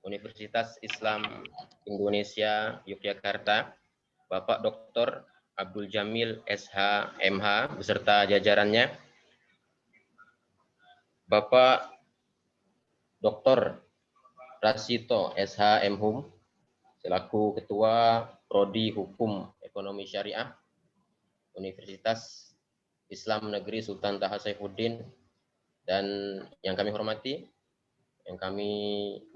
Universitas Islam Indonesia Yogyakarta, Bapak Dr. Abdul Jamil SH MH beserta jajarannya, Bapak Dr. Rasito SH MHum selaku Ketua Prodi Hukum Ekonomi Syariah Universitas Islam Negeri Sultan Taha Saifuddin, dan yang kami hormati, yang kami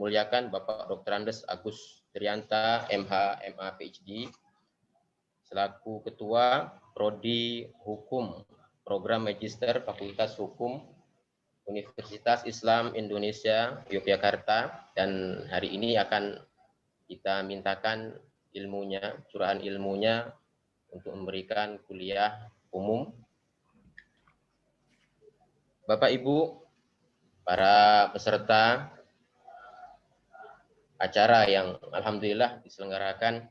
muliakan Bapak Dr. Andes Agus Trianta MH MA PhD selaku Ketua Prodi Hukum Program Magister Fakultas Hukum Universitas Islam Indonesia Yogyakarta, dan hari ini akan kita mintakan ilmunya, curahan ilmunya untuk memberikan kuliah umum. Bapak Ibu, para peserta acara yang alhamdulillah diselenggarakan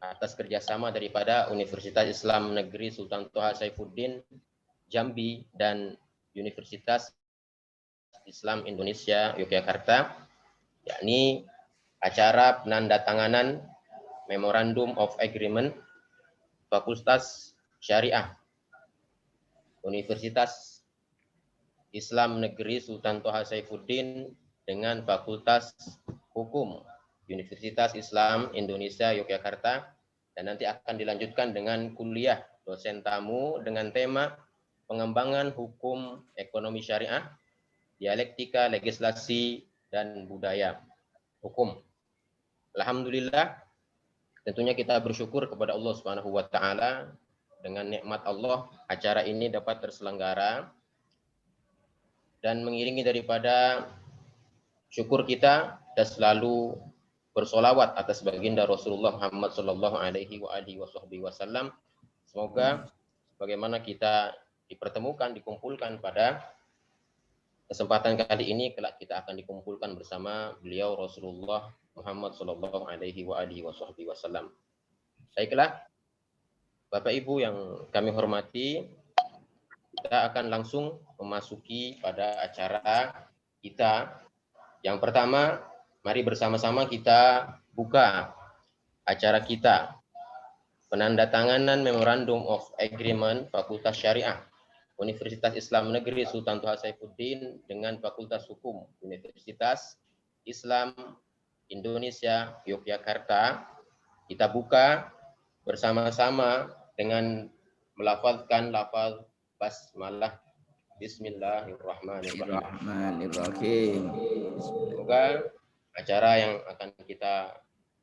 atas kerjasama daripada Universitas Islam Negeri Sultan Toha Saifuddin Jambi dan Universitas Islam Indonesia Yogyakarta, yakni acara penandatanganan Memorandum of Agreement Fakultas Syariah Universitas Islam Negeri Sultan Toha Saifuddin dengan Fakultas Hukum Universitas Islam Indonesia Yogyakarta, dan nanti akan dilanjutkan dengan kuliah dosen tamu dengan tema pengembangan hukum ekonomi syariah, dialektika legislasi dan budaya hukum. Alhamdulillah, tentunya kita bersyukur kepada Allah Subhanahu wa taala, dengan nikmat Allah acara ini dapat terselenggara, dan mengiringi daripada syukur kita dan selalu bersolawat atas baginda Rasulullah Muhammad sallallahu alaihi wasallam. Semoga bagaimana kita dipertemukan, dikumpulkan pada kesempatan kali ini, kelak kita akan dikumpulkan bersama beliau Rasulullah Muhammad sallallahu alaihi wasallam. Baiklah, Bapak Ibu yang kami hormati, kita akan langsung memasuki pada acara kita. Yang pertama, mari bersama-sama kita buka acara kita. Penandatanganan Memorandum of Agreement Fakultas Syariah Universitas Islam Negeri Sultan Toha Saifuddin dengan Fakultas Hukum Universitas Islam Indonesia Yogyakarta. Kita buka bersama-sama dengan melafazkan lafaz basmalah. Bismillahirrahmanirrahim. Semoga acara yang akan kita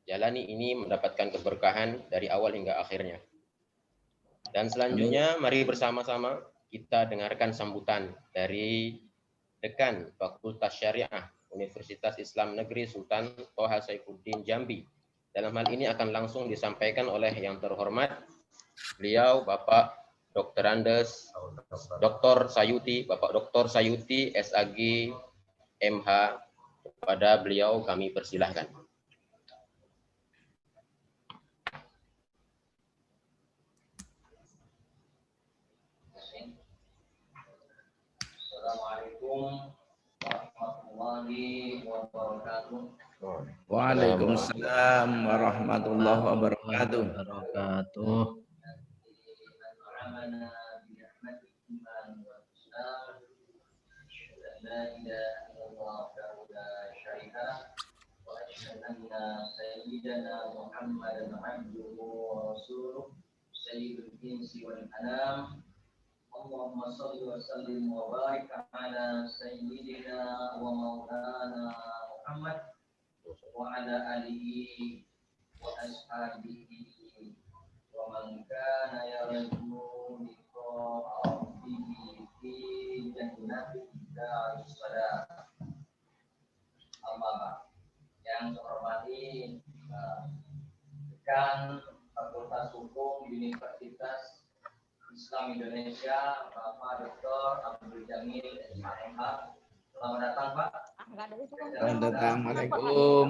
jalani ini mendapatkan keberkahan dari awal hingga akhirnya. Dan selanjutnya mari bersama-sama kita dengarkan sambutan dari Dekan Fakultas Syariah Universitas Islam Negeri Sultan Toha Saifuddin Jambi. Dalam hal ini akan langsung disampaikan oleh yang terhormat beliau Bapak Dr. Andes, Dr. Sayuti, Bapak Dr. Sayuti SAG MH. Kepada beliau kami persilahkan. Assalamualaikum warahmatullahi wabarakatuh. Waalaikumsalam warahmatullahi wabarakatuh. Allahumma salli wa sallim wa barik ala sayyidina wa maulana Muhammad wa ala alihi wa ashabihi wa man kana yarju liqa'a rabbih fi jannati daris salam. Amma yang saya hormati Dekan Fakultas Hukum Universitas Islam Indonesia, Bapak Dr. Abdul Jamil SHMH. Selamat datang, Pak. Selamat datang. Assalamualaikum.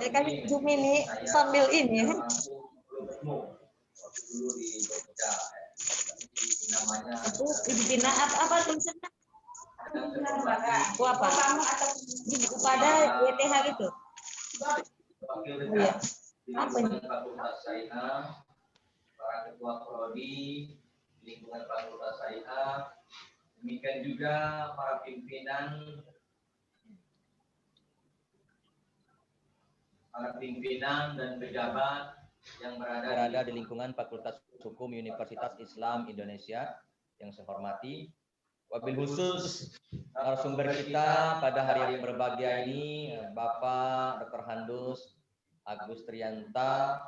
Ya kami Zoom ini sambil ini. Dulu di Jogja. Namanya Ibu Tina apa tulisannya? Itu apa? Di buku pada WTH gitu. Wakil Oh, iya. di Apa ini? lingkungan Fakultas Syariah, para ketua prodi di lingkungan Fakultas Syariah, demikian juga para pimpinan dan pejabat yang berada di lingkungan Fakultas Hukum Universitas Islam Indonesia yang saya hormati. Wabil khusus narasumber kita pada hari yang berbahagia ini Bapak Dr. Handus Agus Trianta,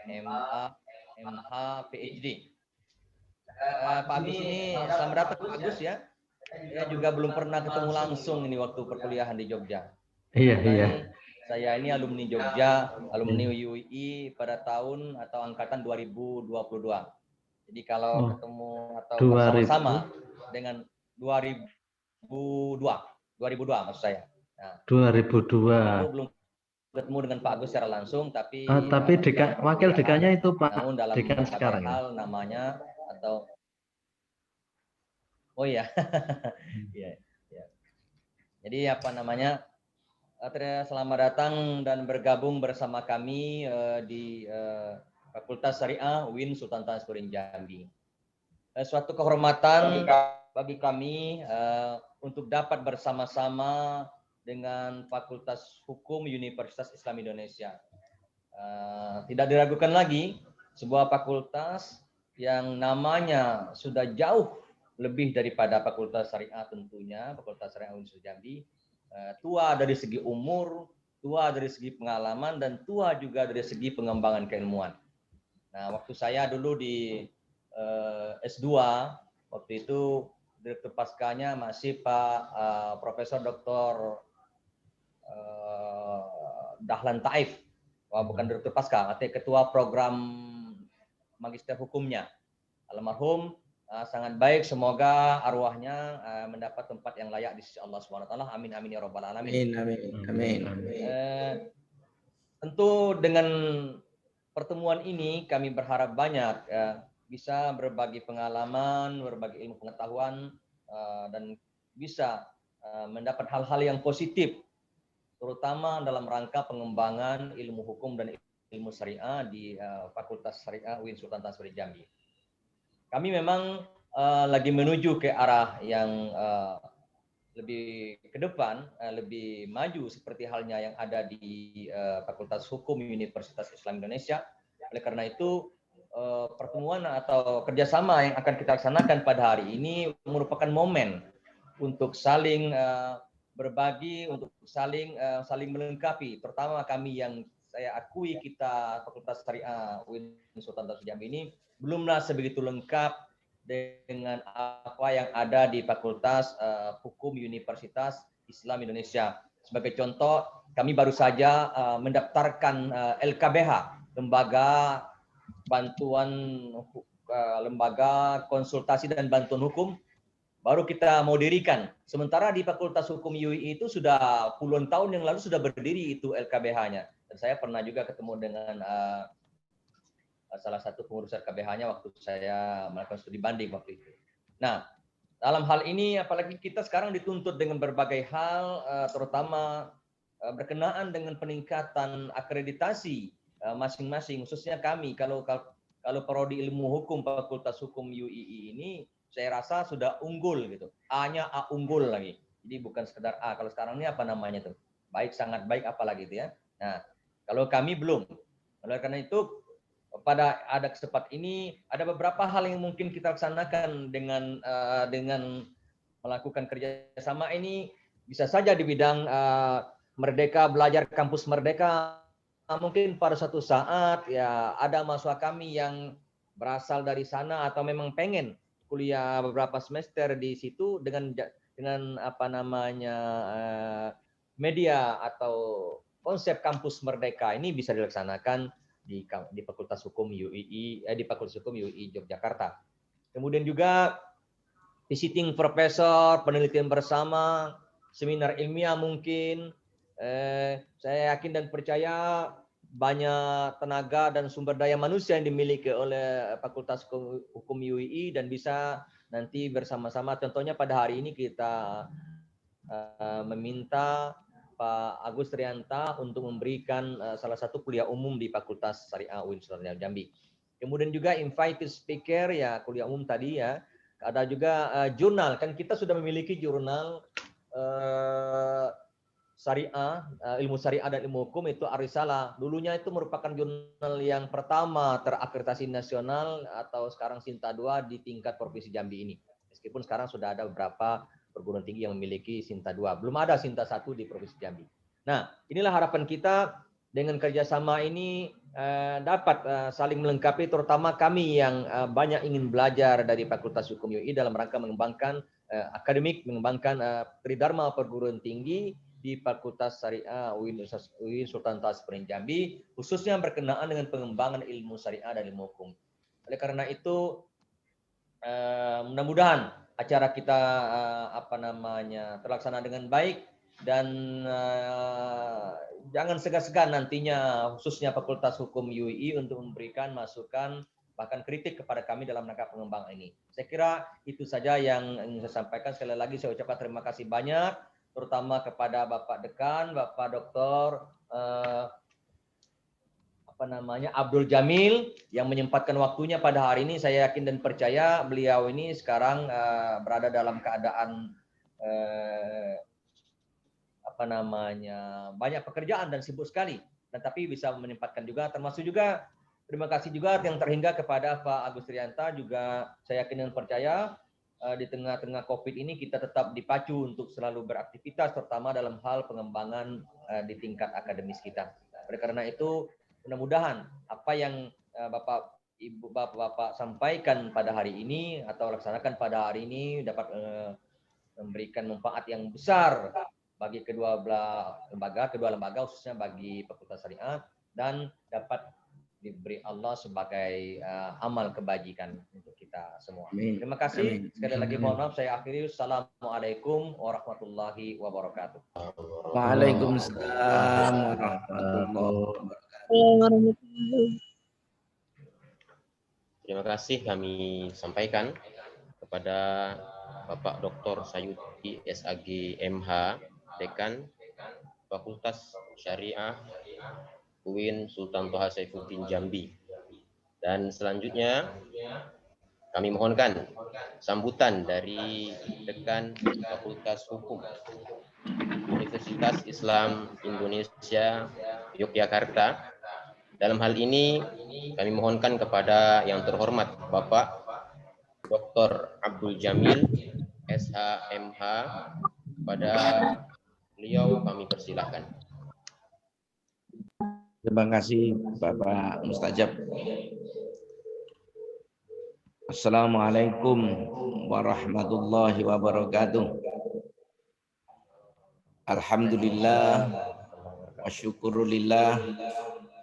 MA, MH, PhD. Pak Agus ini selamat datang Pak Agus ya. Saya juga belum pernah ketemu langsung ini waktu perkuliahan di Jogja. Iya. Saya ini alumni Jogja, alumni UI pada tahun atau angkatan 2022. Jadi kalau ketemu atau bersama-sama dengan 2002 maksud saya. Nah, 2002. Aku belum ketemu dengan Pak Agus secara langsung, tapi wakil dekannya itu Pak namun dalam dekan sekarang. hal namanya atau oh ya, ya. Jadi apa namanya? Selamat datang dan bergabung bersama kami di Fakultas Syariah UIN Sultan Tansurin Jambi. Suatu kehormatan bagi kami untuk dapat bersama-sama dengan Fakultas Hukum Universitas Islam Indonesia. Tidak diragukan lagi, sebuah fakultas yang namanya sudah jauh lebih daripada Fakultas Syariah tentunya, Fakultas Syariah UIN Jambi. Tua dari segi umur, tua dari segi pengalaman, dan tua juga dari segi pengembangan keilmuan. Nah, waktu saya dulu di S2, waktu itu direktur paskanya masih Pak Profesor Dr. Dahlan Taif. Wah, bukan direktur pasca, artinya ketua program magister hukumnya. Almarhum sangat baik, semoga arwahnya mendapat tempat yang layak di sisi Allah Subhanahu wa taala. Amin amin ya rabbal alamin. Amin. Tentu dengan pertemuan ini kami berharap banyak bisa berbagi pengalaman, berbagi ilmu pengetahuan dan bisa mendapat hal-hal yang positif terutama dalam rangka pengembangan ilmu hukum dan ilmu syariah di Fakultas Syariah UIN Sultan Tansurin Jambi. Kami memang lagi menuju ke arah yang lebih ke depan, lebih maju seperti halnya yang ada di Fakultas Hukum Universitas Islam Indonesia. Oleh karena itu, pertemuan atau kerjasama yang akan kita laksanakan pada hari ini merupakan momen untuk saling berbagi, untuk saling melengkapi. Terutama kami yang saya akui kita Fakultas Syariah UIN Sultan Tansurin Jambi ini belumlah sebegitu lengkap dengan apa yang ada di Fakultas Hukum Universitas Islam Indonesia. Sebagai contoh, kami baru saja mendaftarkan LKBH, Lembaga Konsultasi dan Bantuan Hukum, baru kita mau dirikan. Sementara di Fakultas Hukum UI itu sudah puluhan tahun yang lalu sudah berdiri itu LKBH-nya. Dan saya pernah juga ketemu dengan salah satu pengurus LKBH-nya waktu saya melakukan studi banding waktu itu. Nah, dalam hal ini apalagi kita sekarang dituntut dengan berbagai hal, terutama berkenaan dengan peningkatan akreditasi masing-masing, khususnya kami kalau prodi ilmu hukum Fakultas Hukum UI ini saya rasa sudah unggul gitu. A-nya A unggul lagi. Jadi bukan sekedar A. Kalau sekarang ini apa namanya tuh? Baik, sangat baik apalagi gitu ya. Nah, kalau kami belum. Oleh karena itu pada ada kesempatan ini ada beberapa hal yang mungkin kita laksanakan dengan melakukan kerjasama ini, bisa saja di bidang Merdeka Belajar Kampus Merdeka. Mungkin pada suatu saat ya ada mahasiswa kami yang berasal dari sana atau memang pengen kuliah beberapa semester di situ dengan apa namanya media atau konsep kampus merdeka ini bisa dilaksanakan di Fakultas Hukum UI di Fakultas Hukum UI Yogyakarta. Kemudian juga visiting profesor, penelitian bersama, seminar ilmiah mungkin. Saya yakin dan percaya banyak tenaga dan sumber daya manusia yang dimiliki oleh Fakultas Hukum UI dan bisa nanti bersama-sama. Contohnya pada hari ini kita meminta Pak Agus Trianta untuk memberikan salah satu kuliah umum di Fakultas Syariah UIN Sultan Jambi. Kemudian juga invited speaker ya kuliah umum tadi ya. Ada juga jurnal, kan kita sudah memiliki jurnal Syariah, ilmu syariah dan ilmu hukum itu Ar-Risalah. Dulunya itu merupakan jurnal yang pertama terakreditasi nasional atau sekarang Sinta 2 di tingkat Provinsi Jambi ini. Meskipun sekarang sudah ada beberapa perguruan tinggi yang memiliki Sinta 2. Belum ada Sinta 1 di Provinsi Jambi. Nah, inilah harapan kita dengan kerjasama ini dapat saling melengkapi, terutama kami yang banyak ingin belajar dari Fakultas Hukum UI dalam rangka mengembangkan akademik, mengembangkan tridharma perguruan tinggi di Fakultas Syariah UIN Sultan Tasprin Jambi, khususnya berkenaan dengan pengembangan ilmu syariah dan ilmu hukum. Oleh karena itu, mudah-mudahan acara kita terlaksana dengan baik dan jangan segan-segan nantinya khususnya Fakultas Hukum UI untuk memberikan masukan bahkan kritik kepada kami dalam rangka pengembangan ini. Saya kira itu saja yang ingin saya sampaikan. Sekali lagi saya ucapkan terima kasih banyak, terutama kepada Bapak Dekan, Bapak Doktor Abdul Jamil yang menyempatkan waktunya pada hari ini. Saya yakin dan percaya beliau ini sekarang berada dalam keadaan banyak pekerjaan dan sibuk sekali, dan tapi bisa menyempatkan juga, termasuk juga terima kasih juga yang terhingga kepada Pak Agus Trianta. Juga saya yakin dan percaya di tengah-tengah COVID ini kita tetap dipacu untuk selalu beraktivitas, terutama dalam hal pengembangan di tingkat akademis kita. Oleh karena itu, mudah-mudahan apa yang Bapak sampaikan pada hari ini atau laksanakan pada hari ini dapat memberikan manfaat yang besar bagi kedua lembaga, khususnya bagi Fakultas Syariah, dan dapat diberi Allah sebagai amal kebajikan untuk kita semua. Amin. Terima kasih. Amin. Sekali lagi mohon maaf, saya akhiri. Assalamualaikum warahmatullahi wabarakatuh. Waalaikumsalam warahmatullahi Warahmatullahi. Terima kasih kami sampaikan kepada Bapak Dr. Sayuti SAG MH, Dekan Fakultas Syariah UIN Sultan Toha Saifuddin Jambi. Dan selanjutnya kami mohonkan sambutan dari Dekan Fakultas Hukum Universitas Islam Indonesia Yogyakarta. Dalam hal ini kami mohonkan kepada yang terhormat Bapak Dr. Abdul Jamil SHMH, kepada beliau kami persilahkan. Terima kasih Bapak Mustajab. Assalamualaikum warahmatullahi wabarakatuh. Alhamdulillah wa syukurulillah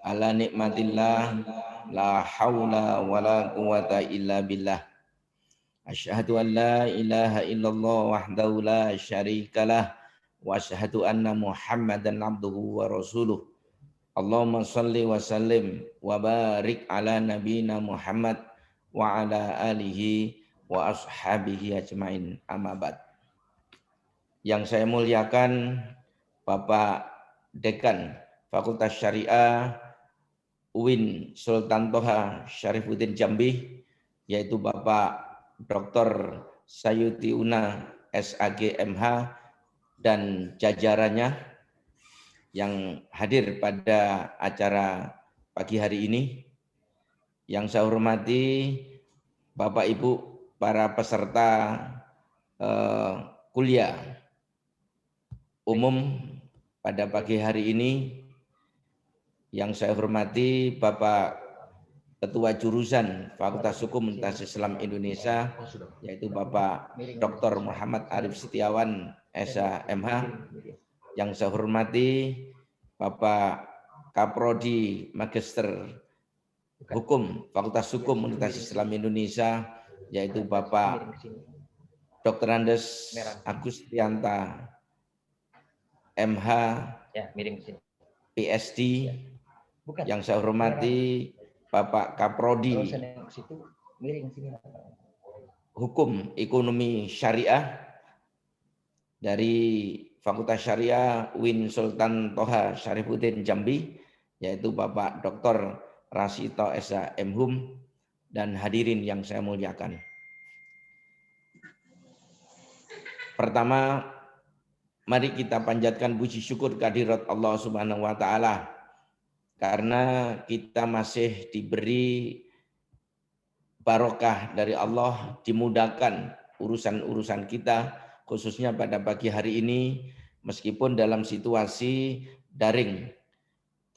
ala nikmatillah la haula wa la quwata illa billah. Asyhadu an la ilaha illallah wahdahu la syarikalah wa asyhadu anna Muhammadan abduhu wa rasuluh. Allahumma salli wa sallim wa barik ala nabiyina Muhammad wa ala alihi wa ashabihi ajmain, amma ba'd. Yang saya muliakan Bapak Dekan Fakultas Syariah UIN Sultan Toha Syarifuddin Jambi, yaitu Bapak Dr. Sayuti Una SAG MH dan jajarannya yang hadir pada acara pagi hari ini. Yang saya hormati Bapak Ibu para peserta kuliah umum pada pagi hari ini. Yang saya hormati Bapak Ketua Jurusan Fakultas Hukum Universitas Islam Indonesia, yaitu Bapak Dr. Muhammad Arif Setiawan SHMH. Yang saya hormati Bapak Kaprodi Magister Hukum Fakultas Hukum Universitas Islam Indonesia, yaitu Bapak Dr. Andes Agus Trianta MH PSD. Yang saya hormati Bapak Kaprodi Hukum Ekonomi Syariah dari Fakultas Syariah UIN Sultan Toha Syarifuddin Jambi, yaitu Bapak Dr. Rasito Esa M.Hum, dan hadirin yang saya muliakan. Pertama, mari kita panjatkan puji syukur kehadirat Allah Subhanahu wa taala karena kita masih diberi barokah dari Allah, dimudahkan urusan-urusan kita, khususnya pada pagi hari ini, meskipun dalam situasi daring,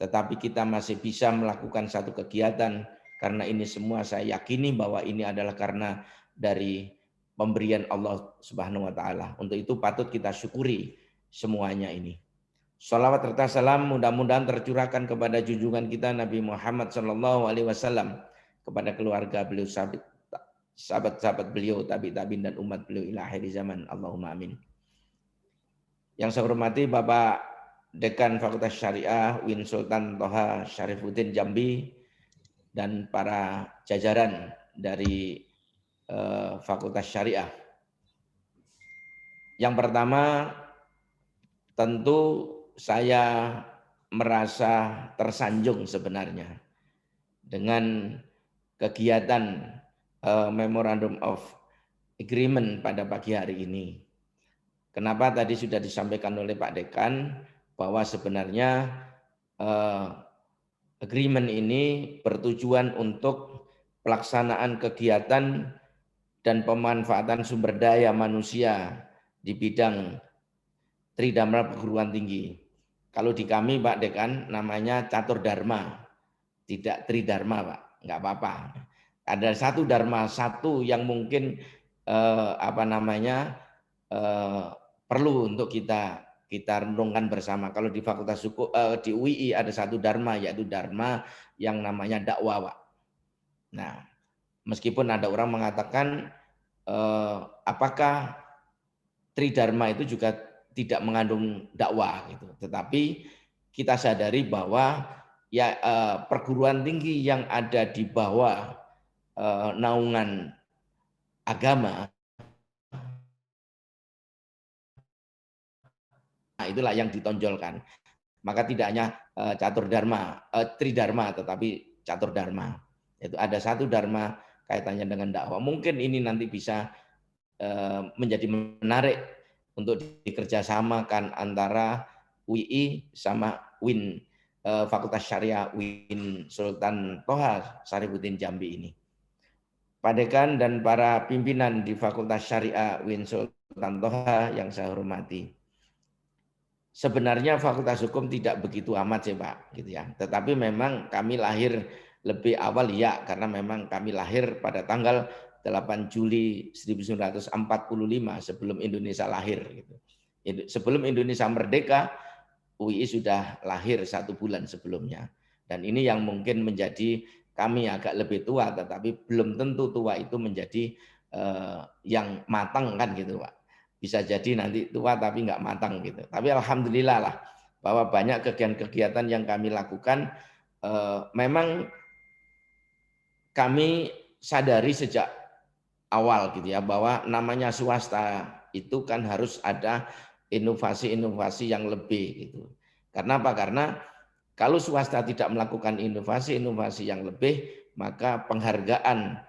tetapi kita masih bisa melakukan satu kegiatan. Karena ini semua saya yakini bahwa ini adalah karena dari pemberian Allah Subhanahu wa taala. Untuk itu patut kita syukuri semuanya ini. Shalawat serta salam mudah-mudahan tercurahkan kepada junjungan kita Nabi Muhammad SAW, kepada keluarga beliau, sahabat-sahabat beliau, tabi'in dan umat beliau ila akhir zaman. Allahumma amin. Yang saya hormati Bapak Dekan Fakultas Syariah UIN Sultan Toha Syarifuddin Jambi dan para jajaran dari Fakultas Syariah. Yang pertama, tentu saya merasa tersanjung sebenarnya dengan kegiatan Memorandum of Agreement pada pagi hari ini. Kenapa tadi sudah disampaikan oleh Pak Dekan bahwa sebenarnya agreement ini bertujuan untuk pelaksanaan kegiatan dan pemanfaatan sumber daya manusia di bidang Tridharma perguruan tinggi. Kalau di kami Pak Dekan namanya catur dharma, tidak tridharma Pak, nggak apa-apa. Ada satu dharma, satu yang mungkin perlu untuk kita renungkan bersama. Kalau di Fakultas Hukum di UII ada satu dharma, yaitu dharma yang namanya dakwah Pak. Nah, meskipun ada orang mengatakan apakah tridharma itu juga tidak mengandung dakwah gitu. Tetapi kita sadari bahwa ya perguruan tinggi yang ada di bawah naungan agama, nah itulah yang ditonjolkan. Maka tidak hanya catur dharma, tridharma, tetapi catur dharma. Itu ada satu dharma kaitannya dengan dakwah. Mungkin ini nanti bisa menjadi menarik untuk dikerjasamakan antara UII sama UIN Fakultas Syariah UIN Sultan Toha Syarifuddin Jambi ini. Pak Dekan dan para pimpinan di Fakultas Syariah UIN Sultan Toha yang saya hormati. Sebenarnya Fakultas Hukum tidak begitu amat sih Pak, gitu ya. Tetapi memang kami lahir lebih awal ya, karena memang kami lahir pada tanggal 8 Juli 1945 sebelum Indonesia lahir. Gitu. Sebelum Indonesia merdeka, UII sudah lahir 1 bulan sebelumnya. Dan ini yang mungkin menjadi kami agak lebih tua, tetapi belum tentu tua itu menjadi yang matang kan gitu Pak. Bisa jadi nanti tua tapi nggak matang gitu. Tapi alhamdulillah lah bahwa banyak kegiatan-kegiatan yang kami lakukan memang kami sadari sejak awal gitu ya, bahwa namanya swasta itu kan harus ada inovasi-inovasi yang lebih gitu. Karena apa? Karena kalau swasta tidak melakukan inovasi-inovasi yang lebih, maka penghargaan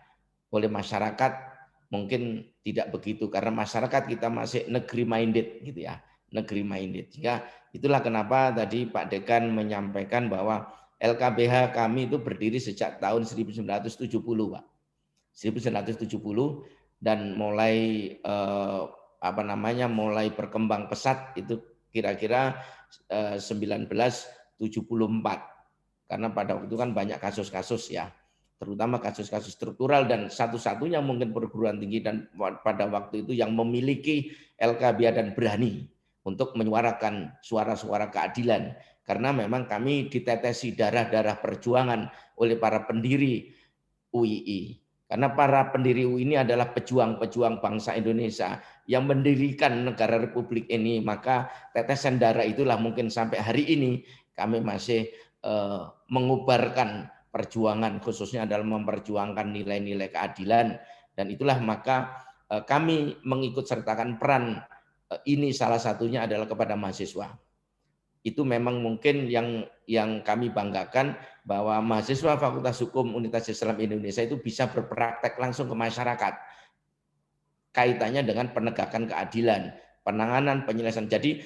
oleh masyarakat mungkin tidak begitu, karena masyarakat kita masih negeri minded gitu ya, negeri minded. Sehingga itulah kenapa tadi Pak Dekan menyampaikan bahwa LKBH kami itu berdiri sejak tahun 1970 Pak. 1970 dan mulai mulai berkembang pesat itu kira-kira 1974, karena pada waktu itu kan banyak kasus-kasus ya, terutama kasus-kasus struktural, dan satu-satunya mungkin perguruan tinggi dan pada waktu itu yang memiliki LKBH dan berani untuk menyuarakan suara-suara keadilan, karena memang kami ditetesi darah-darah perjuangan oleh para pendiri UII. Karena para pendiri UII ini adalah pejuang-pejuang bangsa Indonesia yang mendirikan negara Republik ini, maka tetesan darah itulah mungkin sampai hari ini kami masih mengubarkan perjuangan, khususnya dalam memperjuangkan nilai-nilai keadilan Dan itulah maka kami mengikut sertakan peran ini salah satunya adalah kepada mahasiswa. Itu memang mungkin yang kami banggakan bahwa mahasiswa Fakultas Hukum Universitas Islam Indonesia itu bisa berpraktek langsung ke masyarakat. Kaitannya dengan penegakan keadilan, penanganan, penyelesaian. Jadi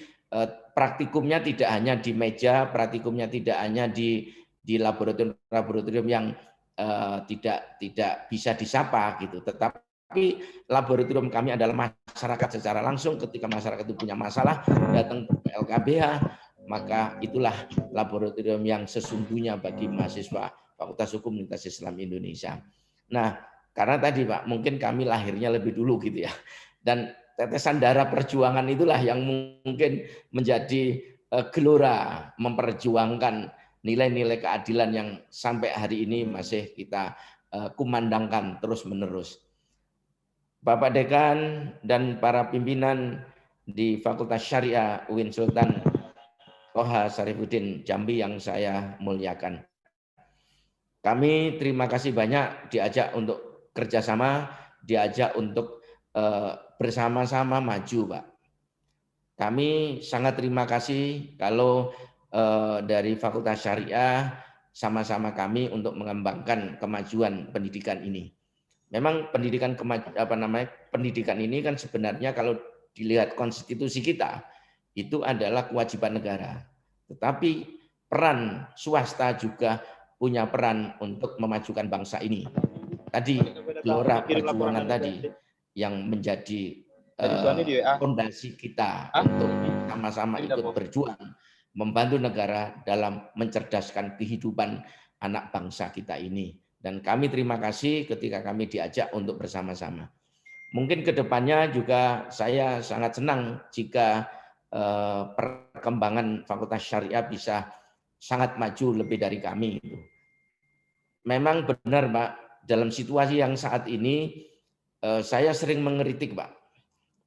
praktikumnya tidak hanya di meja, praktikumnya tidak hanya di laboratorium yang tidak bisa disapa gitu. Tetapi laboratorium kami adalah masyarakat secara langsung. Ketika masyarakat itu punya masalah, datang ke LKBH, maka itulah laboratorium yang sesungguhnya bagi mahasiswa Fakultas Hukum Universitas Islam Indonesia. Nah, karena tadi Pak, mungkin kami lahirnya lebih dulu gitu ya. Dan tetesan darah perjuangan itulah yang mungkin menjadi gelora memperjuangkan nilai-nilai keadilan yang sampai hari ini masih kita kumandangkan terus-menerus. Bapak Dekan dan para pimpinan di Fakultas Syariah UIN Sultan Toha Sarifuddin Jambi yang saya muliakan. Kami terima kasih banyak diajak untuk kerjasama, diajak untuk bersama-sama maju, Pak. Kami sangat terima kasih kalau dari Fakultas Syariah sama-sama kami untuk mengembangkan kemajuan pendidikan ini. Memang pendidikan ini kan sebenarnya kalau dilihat konstitusi kita itu adalah kewajiban negara. Tetapi peran swasta juga punya peran untuk memajukan bangsa ini. Tadi gelora perjuangan tadi yang menjadi fondasi kita untuk sama-sama ikut berjuang membantu negara dalam mencerdaskan kehidupan anak bangsa kita ini. Dan kami terima kasih ketika kami diajak untuk bersama-sama. Mungkin ke depannya juga saya sangat senang jika perkembangan Fakultas Syariah bisa sangat maju lebih dari kami. Memang benar Pak, dalam situasi yang saat ini saya sering mengkritik Pak.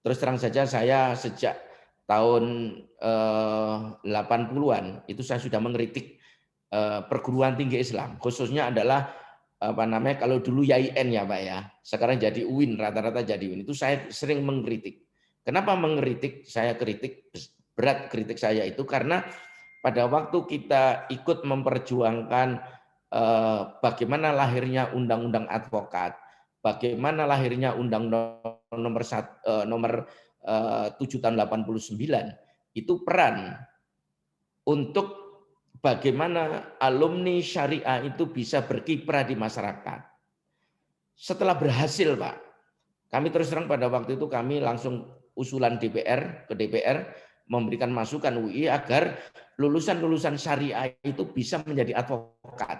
Terus terang saja saya sejak tahun 80-an itu saya sudah mengkritik perguruan tinggi Islam, khususnya adalah kalau dulu YIN ya Pak ya, sekarang jadi UIN, rata-rata jadi UIN. Itu saya sering mengkritik. Kenapa mengkritik? Saya kritik, berat kritik saya itu karena pada waktu kita ikut memperjuangkan bagaimana lahirnya Undang-Undang Advokat, bagaimana lahirnya Undang-Undang nomor 7 tahun 89, itu peran untuk bagaimana alumni syariah itu bisa berkiprah di masyarakat. Setelah berhasil, Pak, kami terus terang pada waktu itu kami langsung usulan DPR ke DPR memberikan masukan UI agar lulusan-lulusan syariah itu bisa menjadi advokat.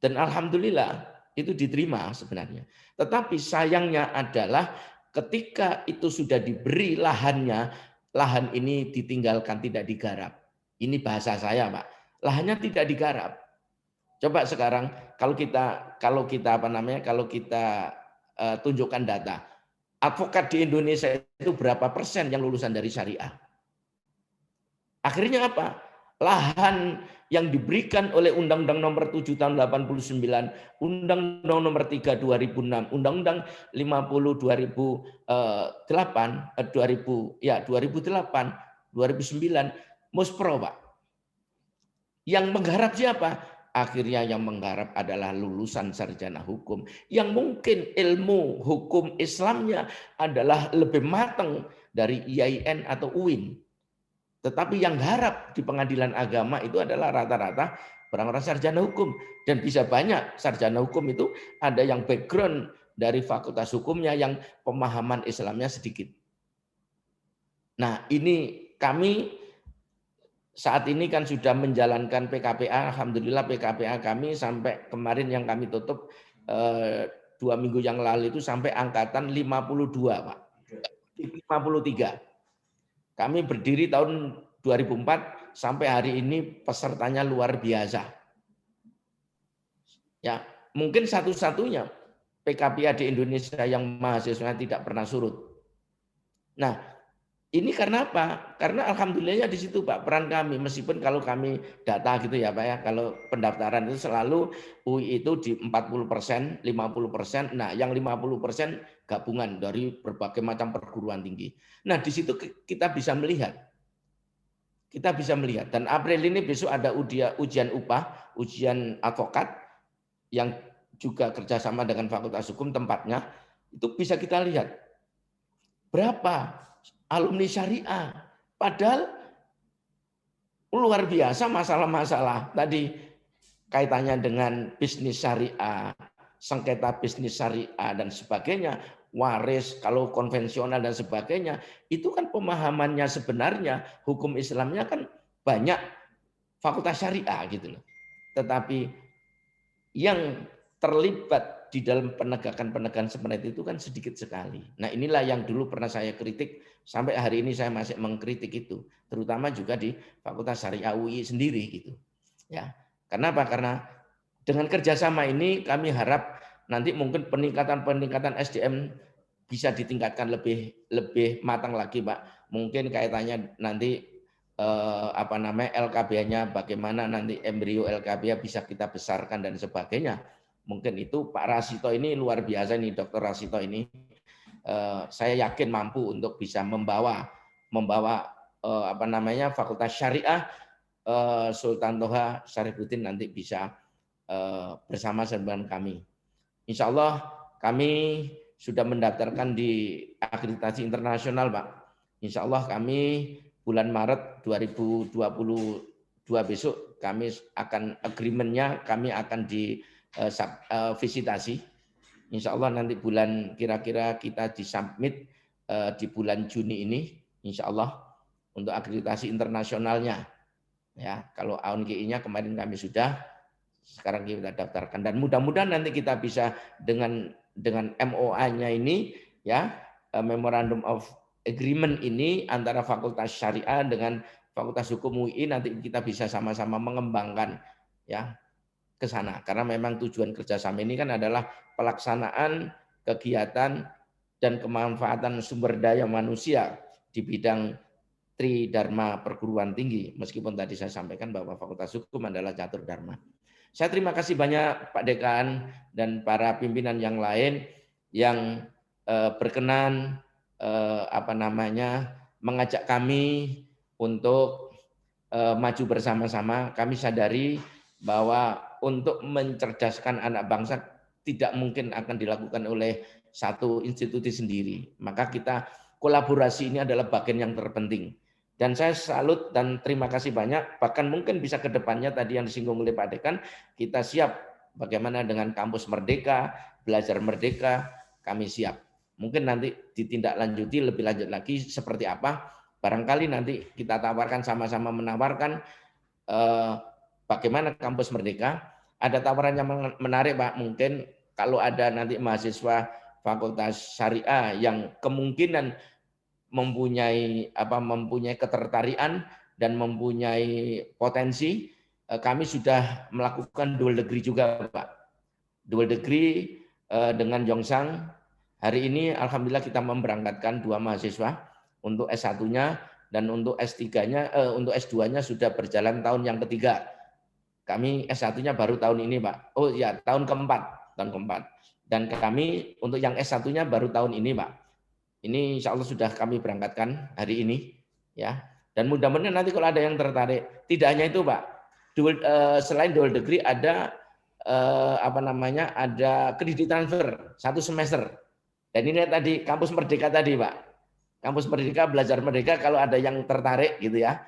Dan alhamdulillah itu diterima sebenarnya. Tetapi sayangnya adalah ketika itu sudah diberi lahannya, lahan ini ditinggalkan, tidak digarap. Ini bahasa saya, Pak. Lahannya tidak digarap. Coba sekarang kalau kita tunjukkan data, advokat di Indonesia itu berapa persen yang lulusan dari syariah? Akhirnya apa? Lahan yang diberikan oleh Undang-Undang nomor 7 tahun 89, Undang-Undang nomor 3 2006, Undang-Undang 50 2008, 2009, Muspro, Pak. Yang menggarap siapa? Akhirnya yang menggarap adalah lulusan sarjana hukum yang mungkin ilmu hukum Islamnya adalah lebih matang dari IAIN atau UIN. Tetapi yang garap di pengadilan agama itu adalah rata-rata orang-orang sarjana hukum. Dan bisa banyak sarjana hukum itu ada yang background dari fakultas hukumnya yang pemahaman Islamnya sedikit. Nah ini kami saat ini kan sudah menjalankan PKPA, alhamdulillah PKPA kami sampai kemarin yang kami tutup 2 minggu yang lalu itu sampai angkatan 52, Pak. 53. Kami berdiri tahun 2004 sampai hari ini pesertanya luar biasa. Ya, mungkin satu-satunya PKPA di Indonesia yang mahasiswanya tidak pernah surut. Nah, Ini karena apa? Karena alhamdulillahnya di situ Pak peran kami, meskipun kalau kami data gitu ya Pak ya, kalau pendaftaran itu selalu UI itu di 40%, 50%, nah yang 50% gabungan dari berbagai macam perguruan tinggi. Nah di situ kita bisa melihat, dan April ini besok ada ujian upah, ujian advokat yang juga kerjasama dengan Fakultas Hukum tempatnya, itu bisa kita lihat berapa alumni syariah. Padahal luar biasa masalah-masalah tadi kaitannya dengan bisnis syariah, sengketa bisnis syariah dan sebagainya, waris kalau konvensional dan sebagainya, itu kan pemahamannya sebenarnya hukum Islamnya kan banyak fakultas syariah gitu loh. Tetapi yang terlibat di dalam penegakan seperti itu kan sedikit sekali. Nah inilah yang dulu pernah saya kritik, sampai hari ini saya masih mengkritik itu, terutama juga di Fakultas Syariah UI sendiri gitu. Ya, kenapa? Karena dengan kerjasama ini kami harap nanti mungkin peningkatan SDM bisa ditingkatkan lebih matang lagi, Pak. Mungkin kaitannya nanti LKB-nya bagaimana nanti embrio LKB bisa kita besarkan dan sebagainya. Mungkin itu Pak Rasito ini luar biasa nih, Dr. Rasito ini. Saya yakin mampu untuk bisa membawa Fakultas Syariah Sultan Toha Syarifuddin nanti bisa bersama dengan kami. Insya Allah kami sudah mendaftarkan di akreditasi internasional, Pak. Insya Allah kami bulan Maret 2022 besok kami akan agreement-nya kami akan visitasi. Insya Allah nanti kira-kira kita disubmit di bulan Juni ini, insya Allah untuk akreditasi internasionalnya. Ya, kalau AUNGI-nya kemarin kami sudah, sekarang kita daftarkan dan mudah-mudahan nanti kita bisa dengan MOA-nya ini ya, Memorandum of Agreement ini antara Fakultas Syariah dengan Fakultas Hukum UI nanti kita bisa sama-sama mengembangkan ya ke sana, karena memang tujuan kerjasama ini kan adalah pelaksanaan kegiatan dan kemanfaatan sumber daya manusia di bidang Tridharma perguruan tinggi, meskipun tadi saya sampaikan bahwa Fakultas Hukum adalah catur dharma. Saya terima kasih banyak Pak Dekan dan para pimpinan yang lain yang berkenan mengajak kami untuk maju bersama-sama. Kami sadari bahwa untuk mencerdaskan anak bangsa tidak mungkin akan dilakukan oleh satu institusi sendiri. Maka kita kolaborasi ini adalah bagian yang terpenting. Dan saya salut dan terima kasih banyak. Bahkan mungkin bisa ke depannya tadi yang disinggung oleh Pak Dekan, kita siap bagaimana dengan kampus Merdeka, belajar Merdeka, kami siap. Mungkin nanti ditindaklanjuti lebih lanjut lagi seperti apa. Barangkali nanti kita tawarkan, sama-sama menawarkan bagaimana kampus Merdeka. Ada tawaran yang menarik Pak, mungkin kalau ada nanti mahasiswa Fakultas Syariah yang kemungkinan mempunyai ketertarikan dan mempunyai potensi, kami sudah melakukan dual degree juga Pak. Dual degree dengan Yongsang. Hari ini alhamdulillah kita memberangkatkan 2 mahasiswa untuk S1-nya dan untuk S3-nya, untuk S2-nya sudah berjalan tahun yang ketiga. Kami S1-nya baru tahun ini, Pak. Oh ya, tahun keempat. Dan kami untuk yang S1-nya baru tahun ini, Pak. Ini insya Allah sudah kami berangkatkan hari ini, ya. Dan mudah-mudahan nanti kalau ada yang tertarik, tidak hanya itu, Pak. Selain dual degree ada ada kredit transfer 1 semester. Dan ini tadi kampus Merdeka tadi, Pak. Kampus Merdeka, belajar Merdeka, kalau ada yang tertarik gitu ya.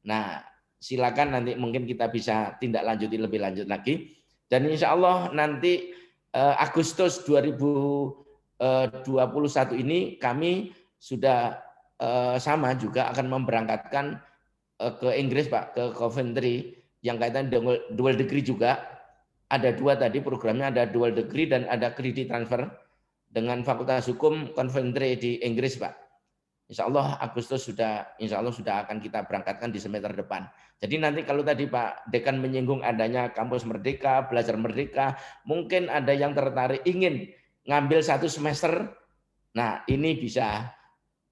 Nah, silakan nanti mungkin kita bisa tindak lanjuti lebih lanjut lagi. Dan insya Allah nanti Agustus 2021 ini kami sudah sama juga akan memberangkatkan ke Inggris, Pak, ke Coventry yang kaitan dual degree juga. Ada 2 tadi programnya, ada dual degree dan ada credit transfer dengan Fakultas Hukum Coventry di Inggris, Pak. Insya Allah Agustus sudah akan kita berangkatkan di semester depan. Jadi nanti kalau tadi Pak Dekan menyinggung adanya kampus Merdeka, belajar Merdeka, mungkin ada yang tertarik ingin ngambil 1 semester, nah ini bisa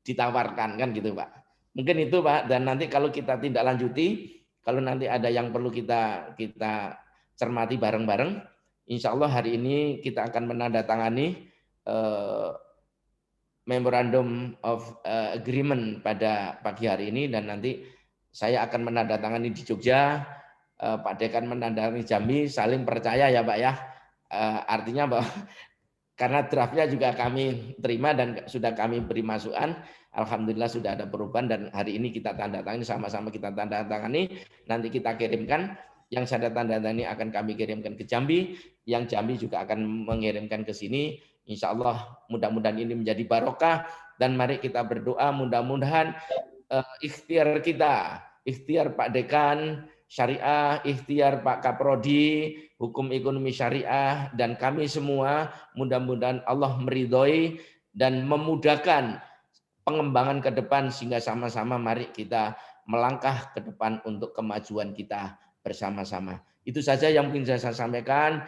ditawarkan kan gitu Pak. Mungkin itu Pak, dan nanti kalau kita tindak lanjuti, kalau nanti ada yang perlu kita cermati bareng-bareng, insya Allah hari ini kita akan menandatangani Memorandum of Agreement pada pagi hari ini, dan nanti saya akan menandatangani di Jogja, Pak Dekan menandatangani Jambi, saling percaya ya Pak ya. Artinya bahwa karena draftnya juga kami terima dan sudah kami beri masukan, alhamdulillah sudah ada perubahan dan hari ini kita tanda tangani, sama-sama kita tanda tangani, nanti kita kirimkan, yang saya tanda tangani akan kami kirimkan ke Jambi, yang Jambi juga akan mengirimkan ke sini. Insya Allah mudah-mudahan ini menjadi barokah, dan mari kita berdoa mudah-mudahan ikhtiar kita, ikhtiar Pak Dekan Syariah, ikhtiar Pak Kaprodi Hukum Ekonomi Syariah, dan kami semua mudah-mudahan Allah meridhoi dan memudahkan pengembangan ke depan, sehingga sama-sama mari kita melangkah ke depan untuk kemajuan kita bersama-sama. Itu saja yang mungkin saya sampaikan.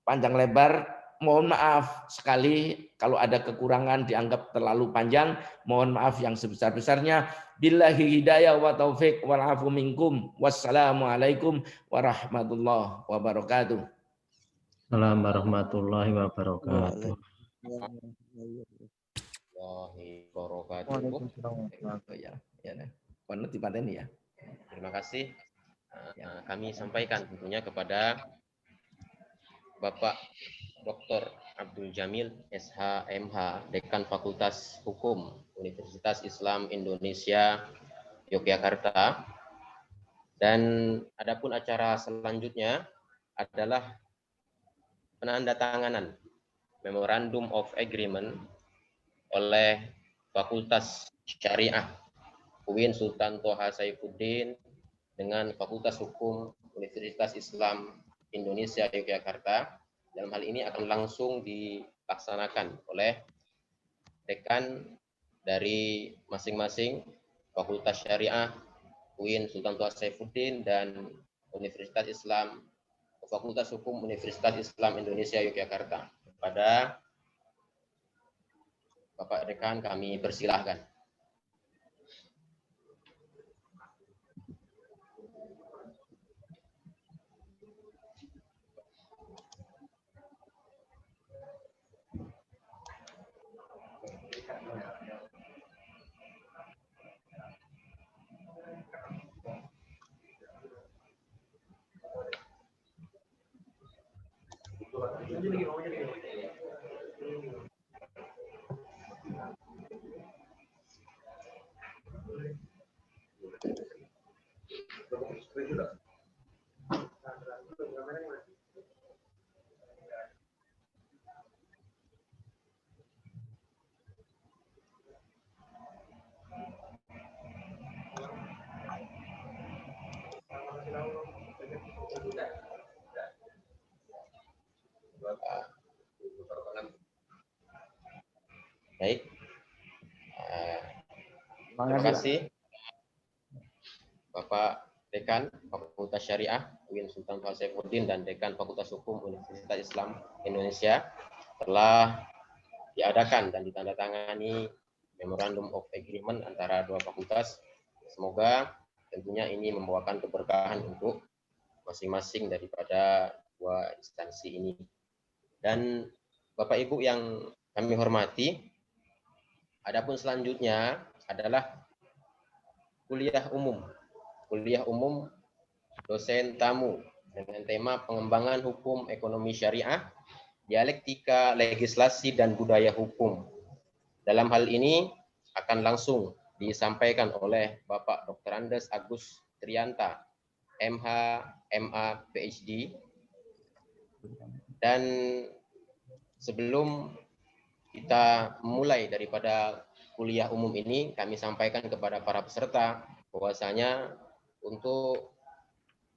Panjang lebar, mohon maaf sekali kalau ada kekurangan dianggap terlalu panjang. Mohon maaf yang sebesar-besarnya. Billahi hidayah wa taufik wal afu minkum. Wassalamualaikum warahmatullahi wabarakatuh. Assalamualaikum warahmatullahi wabarakatuh. Ya. Terima kasih. Kami sampaikan tentunya kepada Bapak Dr. Abdul Jamil SH MH, Dekan Fakultas Hukum Universitas Islam Indonesia Yogyakarta. Dan adapun acara selanjutnya adalah penandatanganan Memorandum of Agreement oleh Fakultas Syariah UIN Sultan Toha Saifuddin dengan Fakultas Hukum Universitas Islam Indonesia Yogyakarta. Dalam hal ini akan langsung dilaksanakan oleh dekan dari masing-masing Fakultas Syariah UIN Sultan Toha Saifuddin dan Universitas Islam Fakultas Hukum Universitas Islam Indonesia Yogyakarta. Kepada Bapak Dekan kami persilahkan. Baik. Terima kasih Bapak Dekan Fakultas Syariah UIN Sultan Toha Saifuddin dan Dekan Fakultas Hukum Universitas Islam Indonesia telah diadakan dan ditandatangani Memorandum of Agreement antara dua fakultas. Semoga tentunya ini membawakan keberkahan untuk masing-masing daripada dua instansi ini. Dan Bapak Ibu yang kami hormati, adapun selanjutnya adalah kuliah umum dosen tamu dengan tema pengembangan hukum ekonomi syariah, dialektika, legislasi, dan budaya hukum. Dalam hal ini akan langsung disampaikan oleh Bapak Dr. Andes Agus Trianta, MH, MA, PhD. Dan sebelum kita mulai daripada kuliah umum ini, kami sampaikan kepada para peserta bahwasanya untuk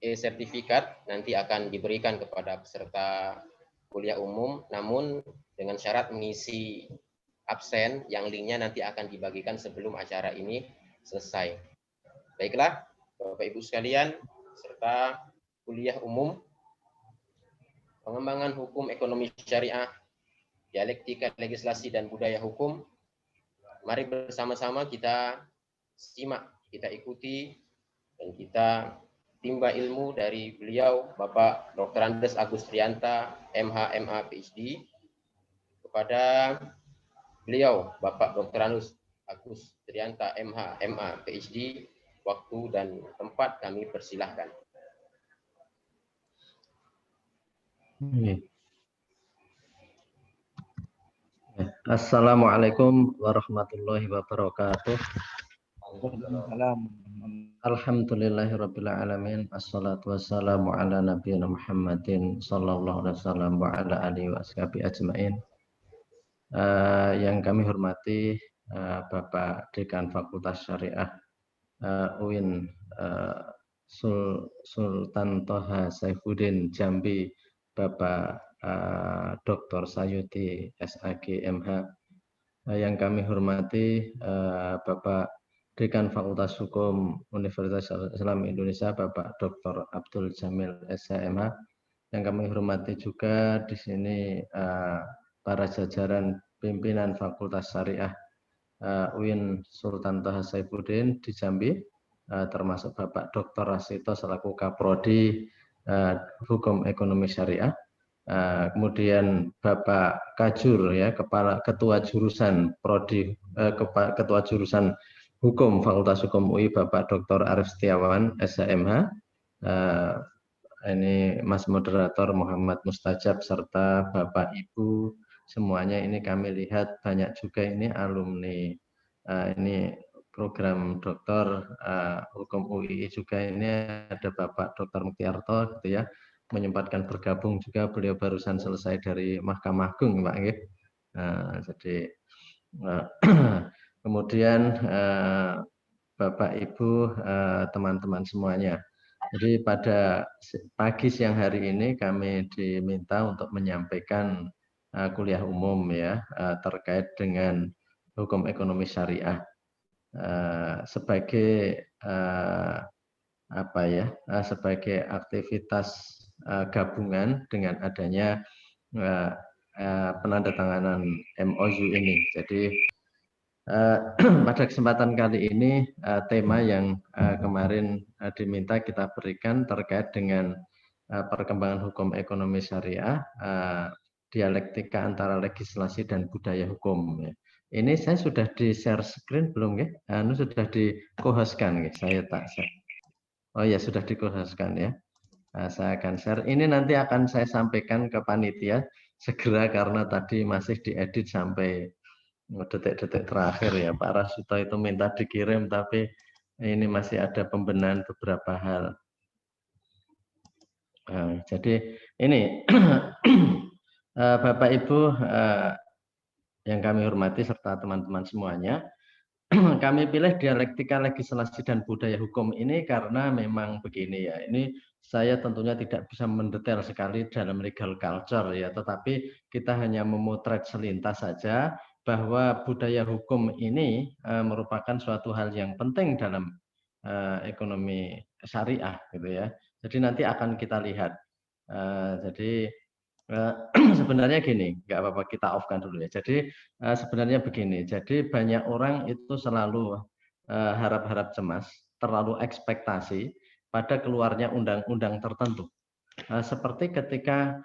sertifikat nanti akan diberikan kepada peserta kuliah umum, namun dengan syarat mengisi absen yang linknya nanti akan dibagikan sebelum acara ini selesai. Baiklah, Bapak Ibu sekalian, peserta kuliah umum pengembangan hukum ekonomi syariah, dialektika, legislasi, dan budaya hukum. Mari bersama-sama kita simak, kita ikuti, dan kita timba ilmu dari beliau Bapak Dr. Andes Agus Trianta, MH, MA, PhD, kepada beliau Bapak Dr. Agus Trianta, MH, MA, PhD. Waktu dan tempat kami persilahkan. Assalamualaikum warahmatullahi wabarakatuh. Alhamdulillahirabbil alamin. Assalatu wassalamu ala nabiyina Muhammadin sallallahu alaihi wasallam wa ala alihi wa ashabihi ajmain. Yang kami hormati Bapak Dekan Fakultas Syariah UIN Sultan Toha Saifuddin Jambi, Bapak Dr. Sayuti SAG MH. Yang kami hormati Bapak Dekan Fakultas Hukum Universitas Islam Indonesia, Bapak Dr. Abdul Jamil SHMH. Yang kami hormati juga di sini para jajaran pimpinan Fakultas Syariah UIN Sultan Toha Saifuddin di Jambi, termasuk Bapak Dr. Rasito selaku Kaprodi Hukum Ekonomi Syariah. Kemudian Bapak Kajur ya, ketua jurusan prodi ketua jurusan Hukum Fakultas Hukum UI, Bapak Dr. Arif Setiawan SHMH. Ini Mas Moderator Muhammad Mustajab serta Bapak Ibu semuanya, ini kami lihat banyak juga ini alumni ini program doktor Hukum UI juga, ini ada Bapak Dr. Muktiarto gitu ya, menyempatkan bergabung juga, beliau barusan selesai dari Mahkamah Agung Pak nggih. Jadi kemudian Bapak Ibu teman-teman semuanya. Jadi pada pagi siang hari ini kami diminta untuk menyampaikan kuliah umum ya terkait dengan hukum ekonomi syariah sebagai apa ya, sebagai aktivitas gabungan dengan adanya penandatanganan MOU ini. Jadi pada kesempatan kali ini tema yang kemarin diminta kita berikan terkait dengan perkembangan hukum ekonomi syariah, dialektika antara legislasi dan budaya hukum. Ini saya sudah di share screen belum ya? Sudah di co-hostkan ya? Saya tak share. Oh ya, sudah di co-hostkan ya. Saya akan share. Ini nanti akan saya sampaikan ke panitia segera karena tadi masih diedit sampai detik-detik terakhir ya. Pak Rasuto itu minta dikirim tapi ini masih ada pembenahan beberapa hal. Jadi ini Bapak Ibu yang kami hormati serta teman-teman semuanya, kami pilih dialektika legislasi dan budaya hukum ini karena memang begini ya, ini saya tentunya tidak bisa mendetail sekali dalam legal culture ya, tetapi kita hanya memotret selintas saja bahwa budaya hukum ini merupakan suatu hal yang penting dalam ekonomi syariah gitu ya. Jadi nanti akan kita lihat. Jadi sebenarnya gini, nggak apa-apa kita off-kan dulu ya. Jadi sebenarnya begini, jadi banyak orang itu selalu harap-harap cemas, terlalu ekspektasi pada keluarnya undang-undang tertentu. Seperti ketika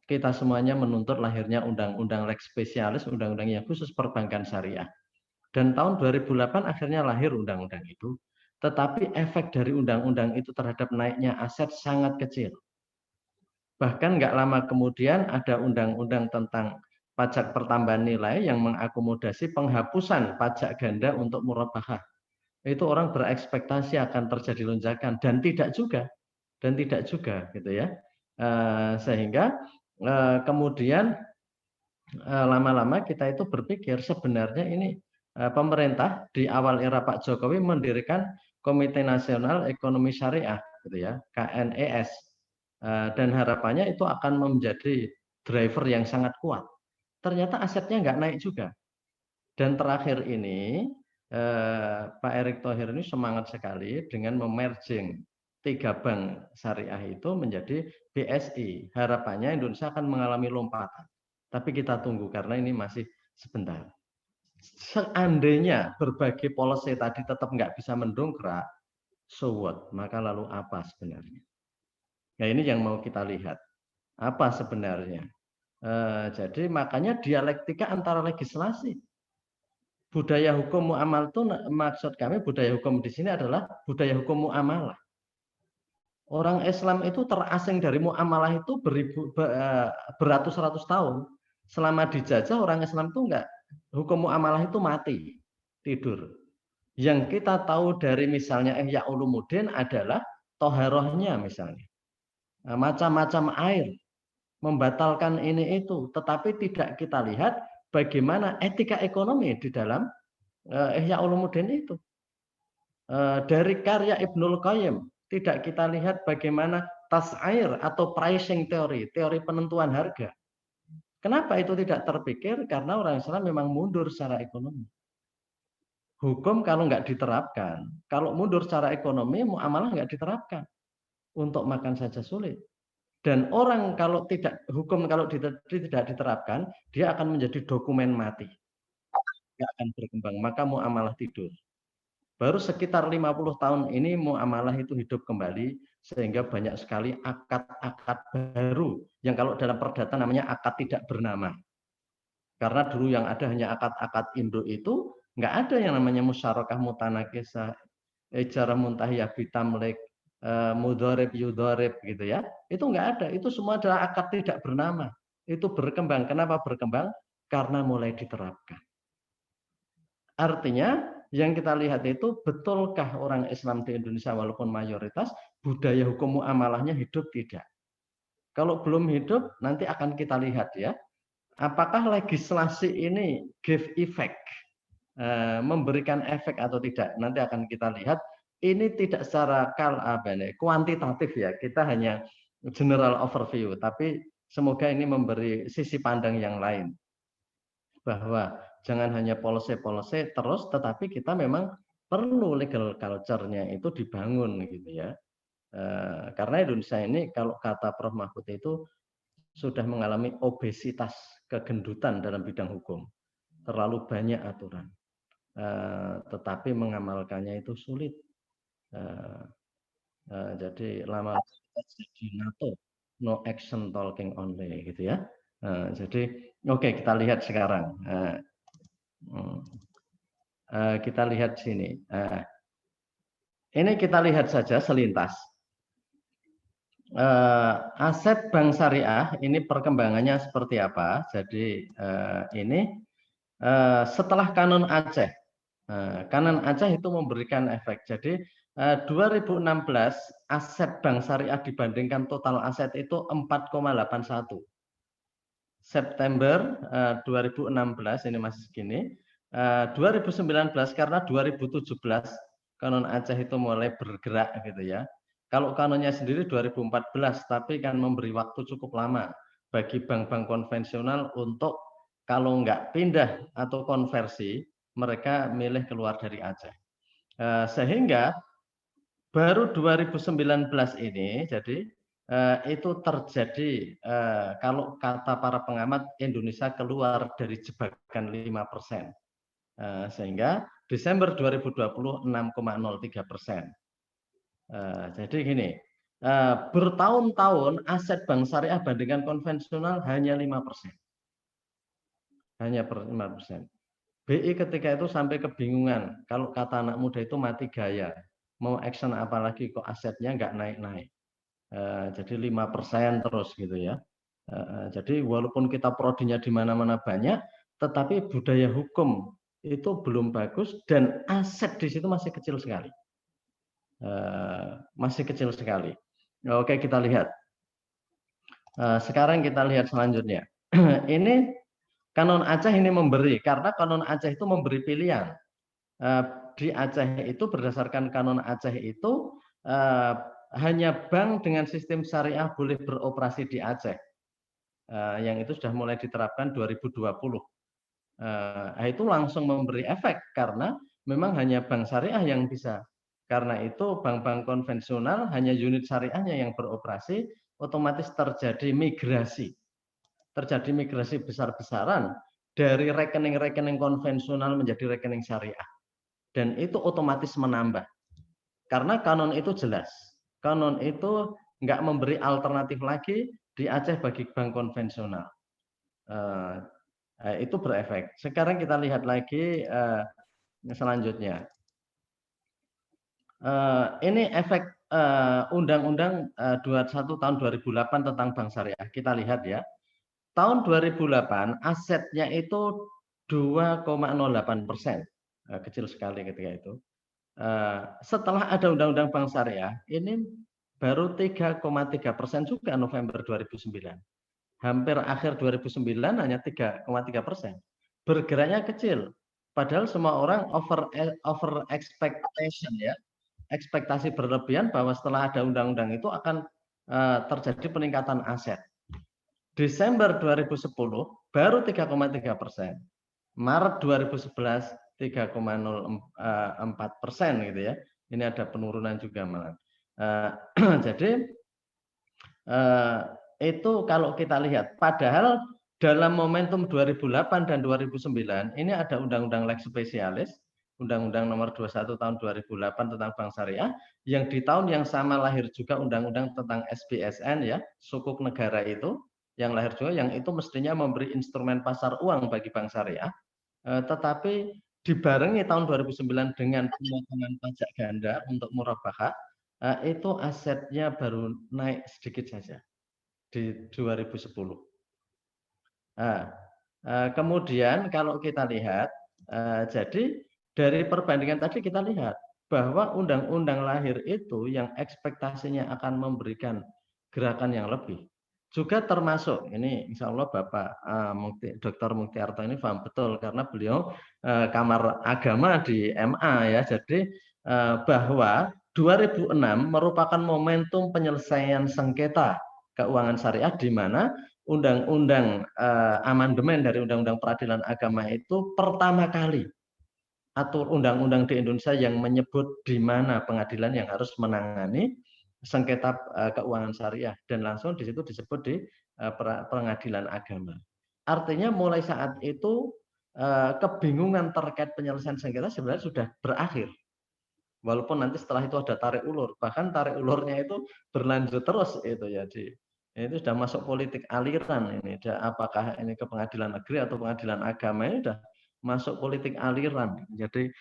kita semuanya menuntut lahirnya undang-undang lex spesialis, undang-undang yang khusus perbankan syariah. Dan tahun 2008 akhirnya lahir undang-undang itu. Tetapi efek dari undang-undang itu terhadap naiknya aset sangat kecil. Bahkan nggak lama kemudian ada undang-undang tentang pajak pertambahan nilai yang mengakomodasi penghapusan pajak ganda untuk murabahah. Itu orang berekspektasi akan terjadi lonjakan dan tidak juga gitu ya. Sehingga kemudian lama-lama kita itu berpikir sebenarnya ini pemerintah di awal era Pak Jokowi mendirikan Komite Nasional Ekonomi Syariah gitu ya, KNES. Dan harapannya itu akan menjadi driver yang sangat kuat. Ternyata asetnya nggak naik juga. Dan terakhir ini Pak Erick Thohir ini semangat sekali dengan memerging 3 bank syariah itu menjadi BSI. Harapannya Indonesia akan mengalami lompatan. Tapi kita tunggu karena ini masih sebentar. seandainya berbagai policy tadi tetap nggak bisa mendongkrak, so what? Maka lalu apa sebenarnya? Nah ini yang mau kita lihat. Apa sebenarnya? Jadi makanya dialektika antara legislasi. Budaya hukum muamal itu maksud kami budaya hukum di sini adalah budaya hukum muamalah. Orang Islam itu terasing dari muamalah itu beratus-ratus tahun. Selama dijajah orang Islam itu enggak, hukum muamalah itu mati, tidur. Yang kita tahu dari misalnya Ihya Ulumuddin adalah toharohnya misalnya. Macam-macam air, membatalkan ini itu. Tetapi tidak kita lihat bagaimana etika ekonomi di dalam Ihya Ulumuddin itu. Dari karya Ibnul Qayyim, tidak kita lihat bagaimana tas'air atau pricing teori, teori penentuan harga. Kenapa itu tidak terpikir? Karena orang Islam memang mundur secara ekonomi. Hukum kalau nggak diterapkan, kalau mundur secara ekonomi, muamalah nggak diterapkan. Untuk makan saja sulit. Dan orang kalau tidak, hukum kalau tidak diterapkan, dia akan menjadi dokumen mati. Nggak akan berkembang, maka muamalah tidur. Baru sekitar 50 tahun ini muamalah itu hidup kembali sehingga banyak sekali akad-akad baru yang kalau dalam perdata namanya akad tidak bernama. Karena dulu yang ada hanya akad-akad Indo itu nggak ada yang namanya musyarakah mutanakisah, ijarah muntahiyah bitamlik, mudharib yudharib gitu ya. Itu nggak ada, itu semua adalah akad tidak bernama. Itu berkembang. Kenapa berkembang? Karena mulai diterapkan. Artinya yang kita lihat itu betulkah orang Islam di Indonesia walaupun mayoritas budaya hukum muamalahnya hidup tidak? Kalau belum hidup nanti akan kita lihat ya. Apakah legislasi ini give effect, memberikan efek atau tidak? Nanti akan kita lihat. Ini tidak secara kuantitatif ya. Kita hanya general overview, tapi semoga ini memberi sisi pandang yang lain. Bahwa jangan hanya policy terus, tetapi kita memang perlu legal culture-nya itu dibangun gitu ya. Karena Indonesia ini kalau kata Prof. Mahfud itu sudah mengalami obesitas kegendutan dalam bidang hukum. Terlalu banyak aturan. Tetapi mengamalkannya itu sulit. Jadi lama jadi NATO, no action talking only gitu ya. Jadi oke, kita lihat sekarang. Kita lihat sini. Ini kita lihat saja selintas. Aset bank syariah ini perkembangannya seperti apa? Jadi ini setelah Kanon Aceh. Kanon Aceh itu memberikan efek. Jadi 2016 aset bank syariah dibandingkan total aset itu 4,81. September 2016 ini masih segini. 2019 karena 2017 Kanon Aceh itu mulai bergerak gitu ya. Kalau kanonnya sendiri 2014 tapi kan memberi waktu cukup lama bagi bank-bank konvensional untuk kalau nggak pindah atau konversi mereka milih keluar dari Aceh. Sehingga baru 2019 ini jadi itu terjadi kalau kata para pengamat Indonesia keluar dari jebakan 5%. Sehingga Desember 2020 6,03%. Jadi gini, bertahun-tahun aset bank syariah bandingkan konvensional hanya 5%. Hanya 5%. BI ketika itu sampai kebingungan. Kalau kata anak muda itu mati gaya. Mau action apalagi kok asetnya nggak naik-naik. Jadi 5% terus gitu ya. Jadi walaupun kita prodinya di mana-mana banyak, tetapi budaya hukum itu belum bagus dan aset di situ masih kecil sekali. Masih kecil sekali. Oke, kita lihat. Sekarang kita lihat selanjutnya. Ini Kanon Aceh ini memberi, karena Kanon Aceh itu memberi pilihan. Di Aceh itu berdasarkan Kanon Aceh itu hanya bank dengan sistem syariah boleh beroperasi di Aceh. Yang itu sudah mulai diterapkan 2020. Itu langsung memberi efek karena memang hanya bank syariah yang bisa. Karena itu bank-bank konvensional hanya unit syariahnya yang beroperasi, otomatis terjadi migrasi. Terjadi migrasi besar-besaran dari rekening-rekening konvensional menjadi rekening syariah. Dan itu otomatis menambah. Karena kanon itu jelas. Kanon itu nggak memberi alternatif lagi di Aceh bagi bank konvensional. Itu berefek. Sekarang kita lihat lagi selanjutnya. Ini efek Undang-Undang 21 tahun 2008 tentang bank syariah. Kita lihat ya. Tahun 2008 asetnya itu 2,08%. Kecil sekali ketika itu. Setelah ada Undang-Undang Bank Syariah, ini baru 3,3% juga November 2009. Hampir akhir 2009 hanya 3,3%. Bergeraknya kecil. Padahal semua orang over expectation ya. Ekspektasi berlebihan bahwa setelah ada undang-undang itu akan terjadi peningkatan aset. Desember 2010 baru 3,3%. Maret 2011 3,04% gitu ya. Ini ada penurunan juga malah. Jadi itu kalau kita lihat, padahal dalam momentum 2008 dan 2009 ini ada undang-undang lex spesialis, Undang-Undang Nomor 21 Tahun 2008 tentang Bank Syariah, yang di tahun yang sama lahir juga Undang-Undang tentang SBSN ya, sukuk negara itu, yang lahir juga, yang itu mestinya memberi instrumen pasar uang bagi bank syariah, tetapi dibarengi tahun 2009 dengan pemotongan pajak ganda untuk murabaha, itu asetnya baru naik sedikit saja di 2010. Kemudian kalau kita lihat, jadi dari perbandingan tadi kita lihat bahwa undang-undang lahir itu yang ekspektasinya akan memberikan gerakan yang lebih. Juga termasuk, ini insya Allah Bapak Dr. Muktiarto ini paham betul karena beliau Kamar Agama di MA ya. Jadi bahwa 2006 merupakan momentum penyelesaian sengketa keuangan syariah di mana undang-undang amandemen dari Undang-Undang Peradilan Agama itu pertama kali atur undang-undang di Indonesia yang menyebut di mana pengadilan yang harus menangani sengketa keuangan syariah, dan langsung di situ disebut di pengadilan agama. Artinya mulai saat itu kebingungan terkait penyelesaian sengketa sebenarnya sudah berakhir. Walaupun nanti setelah itu ada tarik ulur, bahkan tarik ulurnya itu berlanjut terus itu ya, itu sudah masuk politik aliran ini. Apakah ini ke pengadilan negeri atau pengadilan agama, ini sudah masuk politik aliran. Jadi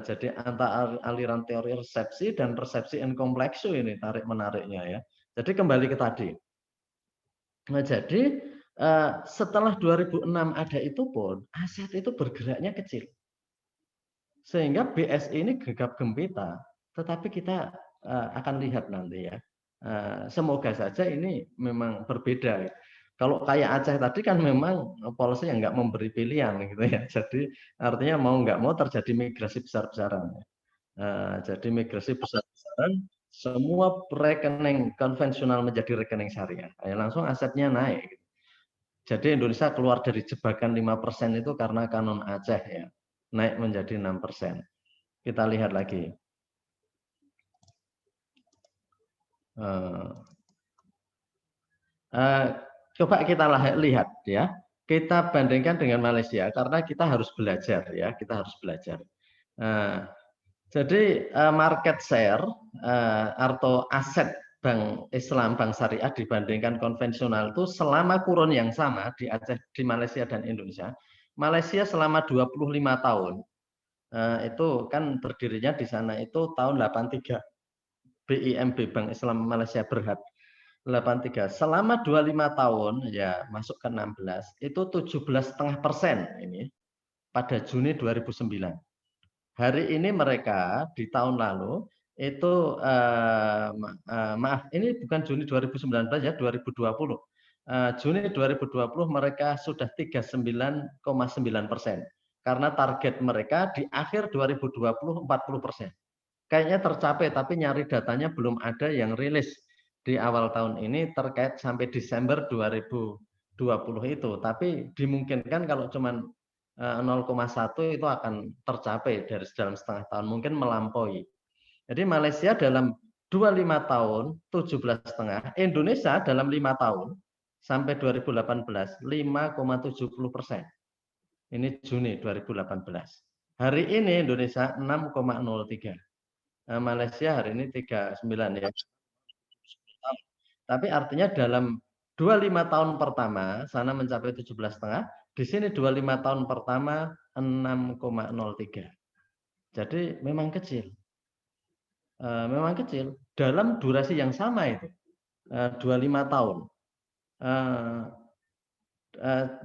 jadi antara aliran teori resepsi dan persepsi inkompleksu ini tarik menariknya ya. Jadi kembali ke tadi. Nah, jadi setelah 2006 ada itu pun aset itu bergeraknya kecil. Sehingga BSI ini gegap gempita, tetapi kita akan lihat nanti ya. Semoga saja ini memang berbeda. Kalau kayak Aceh tadi kan memang polisi yang nggak memberi pilihan gitu ya. Jadi artinya mau nggak mau terjadi migrasi besar-besaran. Jadi migrasi besar-besaran, semua rekening konvensional menjadi rekening syariah. Langsung asetnya naik. Jadi Indonesia keluar dari jebakan 5% itu karena kanon Aceh ya. Naik menjadi 6%. Kita lihat lagi. Coba kita lihat ya, kita bandingkan dengan Malaysia karena kita harus belajar ya, kita harus belajar. Jadi market share atau aset bank Islam, bank syariah dibandingkan konvensional itu selama kurun yang sama di Aceh, di Malaysia dan Indonesia. Malaysia selama 25 tahun itu kan berdirinya di sana itu tahun 83. BIMB Bank Islam Malaysia Berhad 83. Selama 25 tahun ya masuk ke 16 itu 17,5% ini pada Juni 2009. Hari ini mereka di tahun lalu itu maaf ini bukan Juni 2019 ya 2020. Juni 2020 mereka sudah 39,9%. Karena target mereka di akhir 2020 40%. Kayaknya tercapai tapi nyari datanya belum ada yang rilis di awal tahun ini terkait sampai Desember 2020 itu, tapi dimungkinkan kalau cuman 0,1 itu akan tercapai dalam setengah tahun, mungkin melampaui. Jadi Malaysia dalam 25 tahun 17,5, Indonesia dalam 5 tahun sampai 2018 5,70%. Ini Juni 2018. Hari ini Indonesia 6,03. Malaysia hari ini 39 ya. Tapi artinya dalam 25 tahun pertama sana mencapai 17,5, di sini 25 tahun pertama 6,03. Jadi memang kecil. Memang kecil dalam durasi yang sama itu 25 tahun.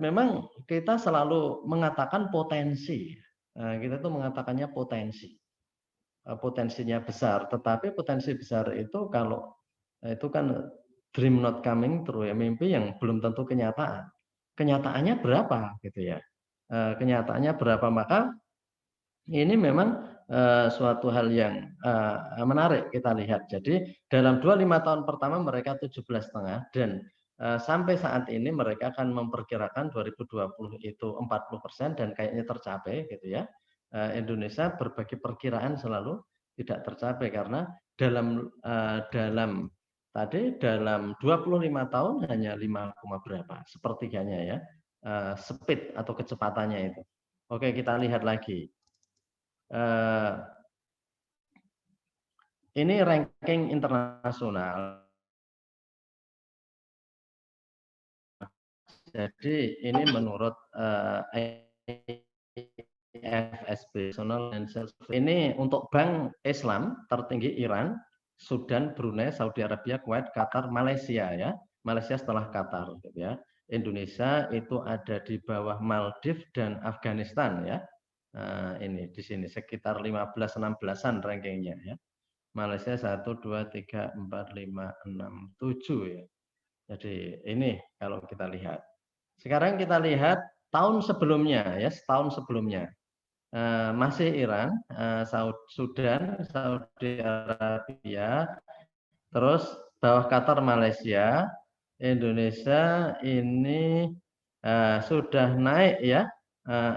Memang kita selalu mengatakan potensi. Kita tuh mengatakannya potensi. Potensinya besar, tetapi potensi besar itu kalau itu kan dream not coming true ya, mimpi yang belum tentu kenyataan. Kenyataannya berapa gitu ya? Kenyataannya berapa, maka ini memang suatu hal yang menarik kita lihat. Jadi dalam 25 tahun pertama mereka 17,5 dan sampai saat ini mereka akan memperkirakan 2020 itu 40% dan kayaknya tercapai gitu ya. Indonesia berbagai perkiraan selalu tidak tercapai karena dalam 25 tahun hanya 5, berapa sepertiganya ya, speed atau kecepatannya itu. Oke, kita lihat lagi. Ini ranking internasional. Jadi ini menurut FSB, ini untuk bank Islam tertinggi Iran, Sudan, Brunei, Saudi Arabia, Kuwait, Qatar, Malaysia ya. Malaysia setelah Qatar gitu ya. Indonesia itu ada di bawah Maldives dan Afghanistan ya. Ini di sini sekitar 15-16an rankingnya ya. Malaysia 1, 2, 3, 4, 5, 6, 7 ya. Jadi ini kalau kita lihat. Sekarang kita lihat tahun sebelumnya ya, setahun sebelumnya. Masih Iran, Sudan, Saudi Arabia, terus bawah Qatar, Malaysia, Indonesia ini sudah naik ya,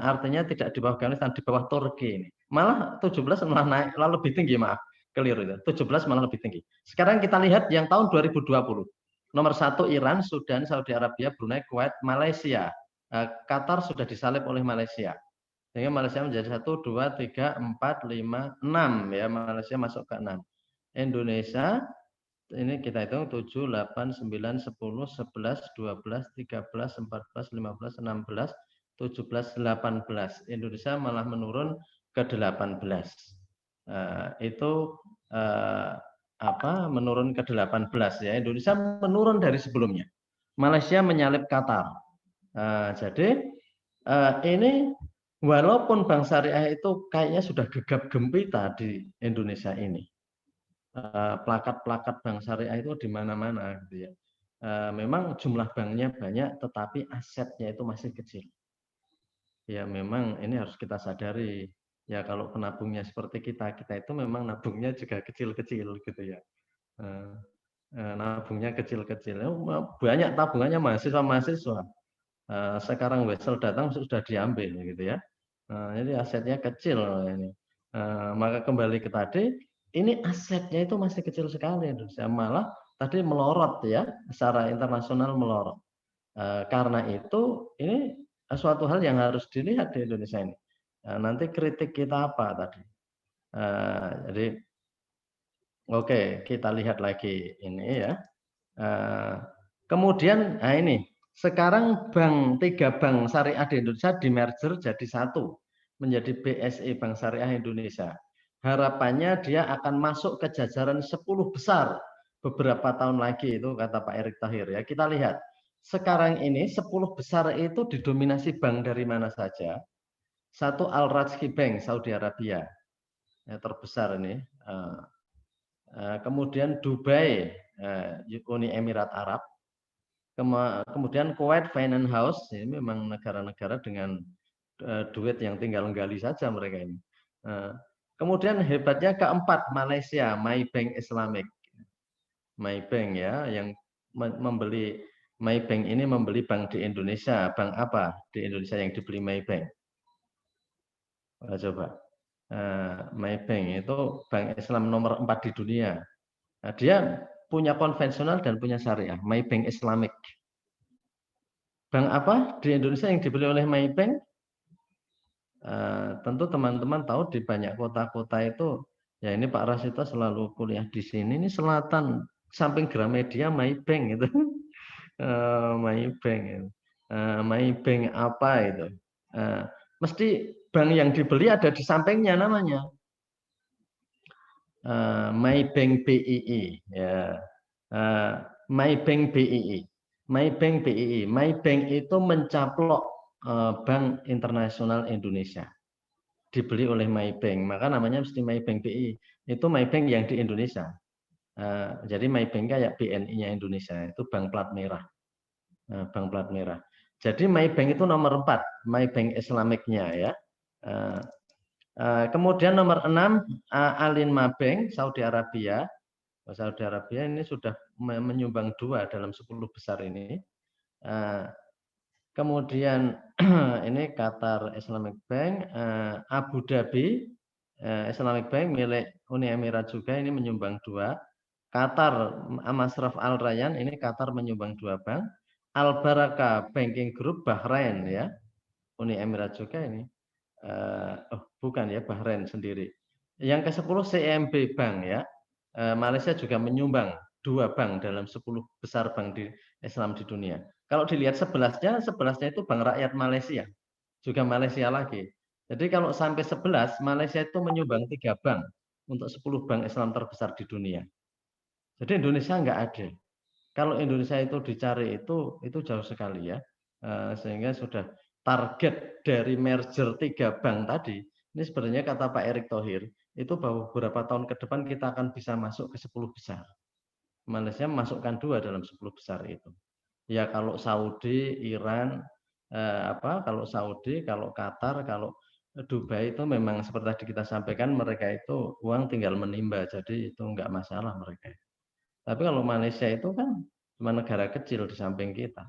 artinya tidak di bawah Afghanistan, di bawah Turki ini. Malah 17 malah naik, malah lebih tinggi, maaf, keliru itu. 17 malah lebih tinggi. Sekarang kita lihat yang tahun 2020. Nomor 1 Iran, Sudan, Saudi Arabia, Brunei, Kuwait, Malaysia. Qatar sudah disalip oleh Malaysia. Sehingga Malaysia menjadi 1, 2, 3, 4, 5, 6 ya, Malaysia masuk ke 6. Indonesia ini kita hitung 7, 8, 9, 10, 11, 12, 13, 14, 15, 16, 17, 18. Indonesia malah menurun ke 18. Itu menurun ke 18 ya. Indonesia menurun dari sebelumnya. Malaysia menyalip Qatar. Jadi ini walaupun bank syariah itu kayaknya sudah gegap gempita di Indonesia ini. Plakat-plakat bank syariah itu di mana-mana gitu ya. Memang jumlah banknya banyak tetapi asetnya itu masih kecil. Ya memang ini harus kita sadari. Ya kalau penabungnya seperti kita itu memang nabungnya juga kecil-kecil gitu ya. Nabungnya kecil-kecil. Banyak tabungannya mahasiswa-mahasiswa. Sekarang wesel datang sudah diambil gitu ya. Jadi asetnya kecil ini. Maka kembali ke tadi, ini asetnya itu masih kecil sekali Indonesia. Malah tadi melorot ya, secara internasional melorot. Karena itu ini suatu hal yang harus dilihat di Indonesia ini. Nanti kritik kita apa tadi? Jadi oke, kita lihat lagi ini ya. Kemudian ini sekarang 3 bank syariah di Indonesia di merger jadi 1 menjadi BSI, Bank Syariah Indonesia. Harapannya dia akan masuk ke jajaran 10 besar beberapa tahun lagi, itu kata Pak Erick Thohir ya. Kita lihat sekarang ini 10 besar itu didominasi bank dari mana saja. 1 Al Rajhi Bank Saudi Arabia ya, terbesar ini. Kemudian Dubai, Uni Emirat Arab. Kemudian Kuwait Finance House, ini memang negara-negara dengan duit yang tinggal gali saja mereka ini. Kemudian hebatnya keempat Malaysia, Maybank Islamic. Maybank ya, yang membeli Maybank ini membeli bank di Indonesia. Bank apa di Indonesia yang dibeli Maybank? Coba. Maybank itu bank Islam nomor 4 di dunia. Dia punya konvensional dan punya syariah, Maybank Islamic. Bank apa di Indonesia yang dibeli oleh Maybank? Tentu teman-teman tahu di banyak kota-kota itu, ya ini Pak Rasito selalu kuliah di sini, ini selatan samping Gramedia Maybank itu. Maybank itu. Maybank apa itu? Mesti bank yang dibeli ada di sampingnya namanya. Maybank BII ya. Maybank BII. Maybank BII. Maybank itu mencaplok Bank Internasional Indonesia. Dibeli oleh Maybank, maka namanya mesti Maybank BI. Itu Maybank yang di Indonesia. Jadi Maybank kayak BNI-nya Indonesia, itu bank plat merah. Bank plat merah. Jadi Maybank itu nomor 4, Maybank Islamicnya ya. Kemudian nomor 6, Alinma Bank Saudi Arabia. Saudi Arabia ini sudah menyumbang 2 dalam 10 besar ini. Kemudian ini Qatar Islamic Bank, Abu Dhabi Islamic Bank milik Uni Emirat juga ini menyumbang 2. Qatar Masraf Al Rayyan ini Qatar menyumbang 2 bank. Al Baraka Banking Group Bahrain ya, Uni Emirat juga ini. Bukan ya, Bahrain sendiri. Yang ke-10 CIMB Bank ya. Malaysia juga menyumbang 2 bank dalam 10 besar bank di Islam di dunia. Kalau dilihat 11-nya itu bank rakyat Malaysia. Juga Malaysia lagi. Jadi kalau sampai 11, Malaysia itu menyumbang 3 bank untuk 10 bank Islam terbesar di dunia. Jadi Indonesia enggak ada. Kalau Indonesia itu dicari itu jauh sekali ya. Sehingga sudah target dari merger 3 bank tadi, ini sebenarnya kata Pak Erick Thohir, itu bahwa beberapa tahun ke depan kita akan bisa masuk ke 10 besar. Malaysia memasukkan 2 dalam 10 besar itu. Ya kalau Saudi, Iran, kalau Saudi, kalau Qatar, kalau Dubai itu memang seperti tadi kita sampaikan, mereka itu uang tinggal menimba, jadi itu enggak masalah mereka. Tapi kalau Malaysia itu kan cuma negara kecil di samping kita.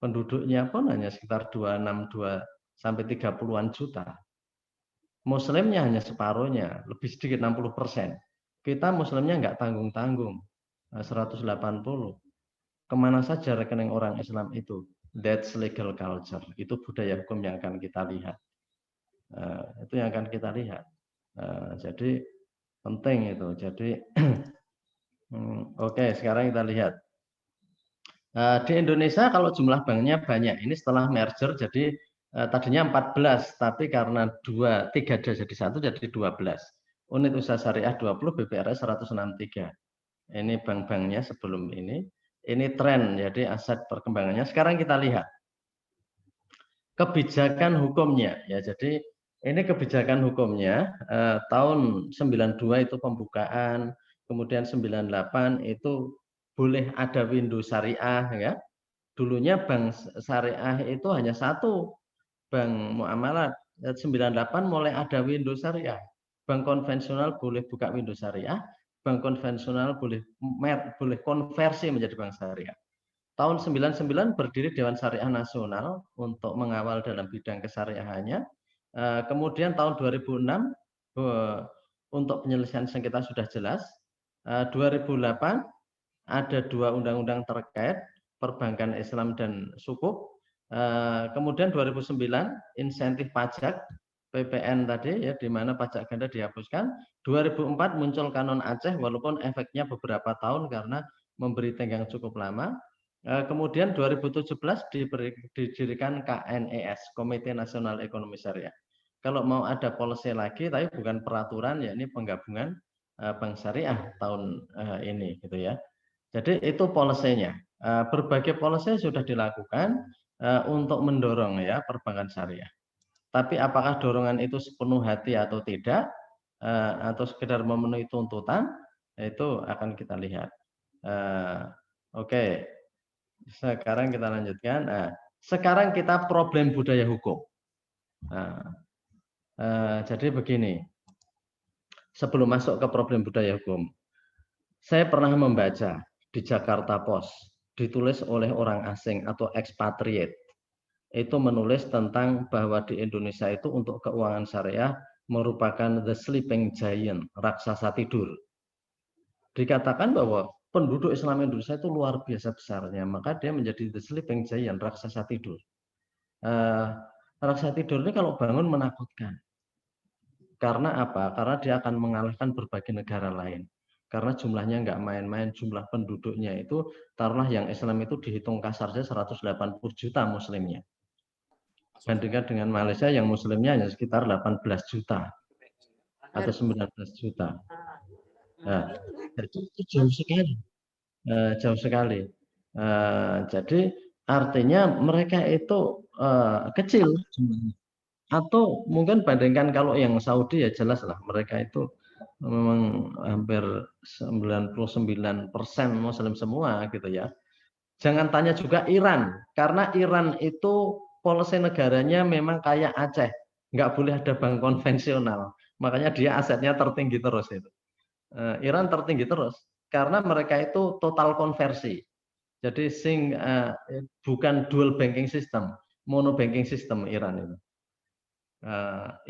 Penduduknya pun hanya sekitar 262 sampai 30-an juta. Muslimnya hanya separuhnya, lebih sedikit 60%. Kita Muslimnya enggak tanggung-tanggung, 180. Kemana saja rekening orang Islam itu? That's legal culture. Itu budaya hukum yang akan kita lihat. Itu yang akan kita lihat. Jadi penting itu. Jadi oke, sekarang kita lihat. Di Indonesia kalau jumlah banknya banyak. Ini setelah merger jadi tadinya 14, tapi karena 3 jadi 1 jadi 12. Unit usaha syariah 20, BPRS 163. Ini bank-banknya sebelum ini. Ini tren, jadi aset perkembangannya. Sekarang kita lihat kebijakan hukumnya. Ya, jadi ini kebijakan hukumnya. Tahun 92 itu pembukaan, kemudian 98 itu boleh ada window syariah. Ya. Dulunya bank syariah itu hanya 1, bank muamalat. 98 mulai ada window syariah. Bank konvensional boleh buka window syariah. Bank konvensional boleh konversi menjadi bank syariah. Tahun 99 berdiri Dewan Syariah Nasional untuk mengawal dalam bidang kesyariahannya. Kemudian tahun 2006 untuk penyelesaian sengketa sudah jelas. 2008 ada 2 undang-undang terkait perbankan Islam dan sukuk. Kemudian 2009 insentif pajak PPN tadi ya, di mana pajak ganda dihapuskan. 2004 muncul kanon Aceh walaupun efeknya beberapa tahun karena memberi tenggang cukup lama. Kemudian 2017 didirikan KNES, Komite Nasional Ekonomi Syariah. Kalau mau ada policy lagi, tapi bukan peraturan, ya ini penggabungan bank syariah tahun ini, gitu ya. Jadi itu policy-nya. Berbagai policy sudah dilakukan untuk mendorong ya perbankan syariah. Tapi apakah dorongan itu sepenuh hati atau tidak, atau sekedar memenuhi tuntutan, itu akan kita lihat. Oke. Sekarang kita lanjutkan. Sekarang kita problem budaya hukum. Jadi begini, sebelum masuk ke problem budaya hukum, saya pernah membaca di Jakarta Post, ditulis oleh orang asing atau expatriate. Itu menulis tentang bahwa di Indonesia itu untuk keuangan syariah merupakan the sleeping giant, raksasa tidur. Dikatakan bahwa penduduk Islam Indonesia itu luar biasa besarnya, maka dia menjadi the sleeping giant, raksasa tidur. Raksasa tidur ini kalau bangun menakutkan. Karena apa? Karena dia akan mengalahkan berbagai negara lain. Karena jumlahnya nggak main-main, jumlah penduduknya itu, taruhlah yang Islam itu dihitung kasar saja 180 juta muslimnya. Bandingkan dengan Malaysia yang muslimnya hanya sekitar 18 juta atau 19 juta. Nah, itu jauh sekali. Jauh sekali. Jadi artinya mereka itu kecil jumlahnya. Atau mungkin bandingkan kalau yang Saudi ya jelas lah mereka itu memang hampir 99% Muslim semua gitu ya. Jangan tanya juga Iran, karena Iran itu polisi negaranya memang kayak Aceh, nggak boleh ada bank konvensional. Makanya dia asetnya tertinggi terus itu. Iran tertinggi terus karena mereka itu total konversi. Jadi bukan dual banking system, mono banking system Iran itu.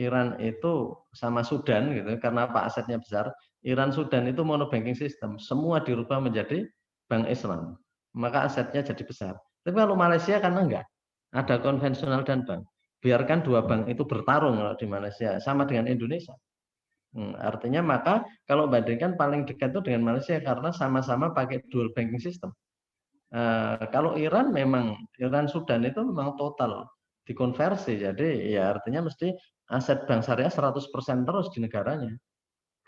Iran itu sama Sudan gitu karena apa asetnya besar. Iran Sudan itu mono banking system, semua dirubah menjadi bank Islam, maka asetnya jadi besar. Tapi kalau Malaysia kan enggak, ada konvensional dan bank. Biarkan dua bank itu bertarung di Malaysia sama dengan Indonesia. Artinya maka kalau bandingkan paling dekat itu dengan Malaysia karena sama-sama pakai dual banking system. Kalau Iran memang Iran Sudan itu memang total dikonversi, jadi ya artinya mesti aset bank syariah 100% terus di negaranya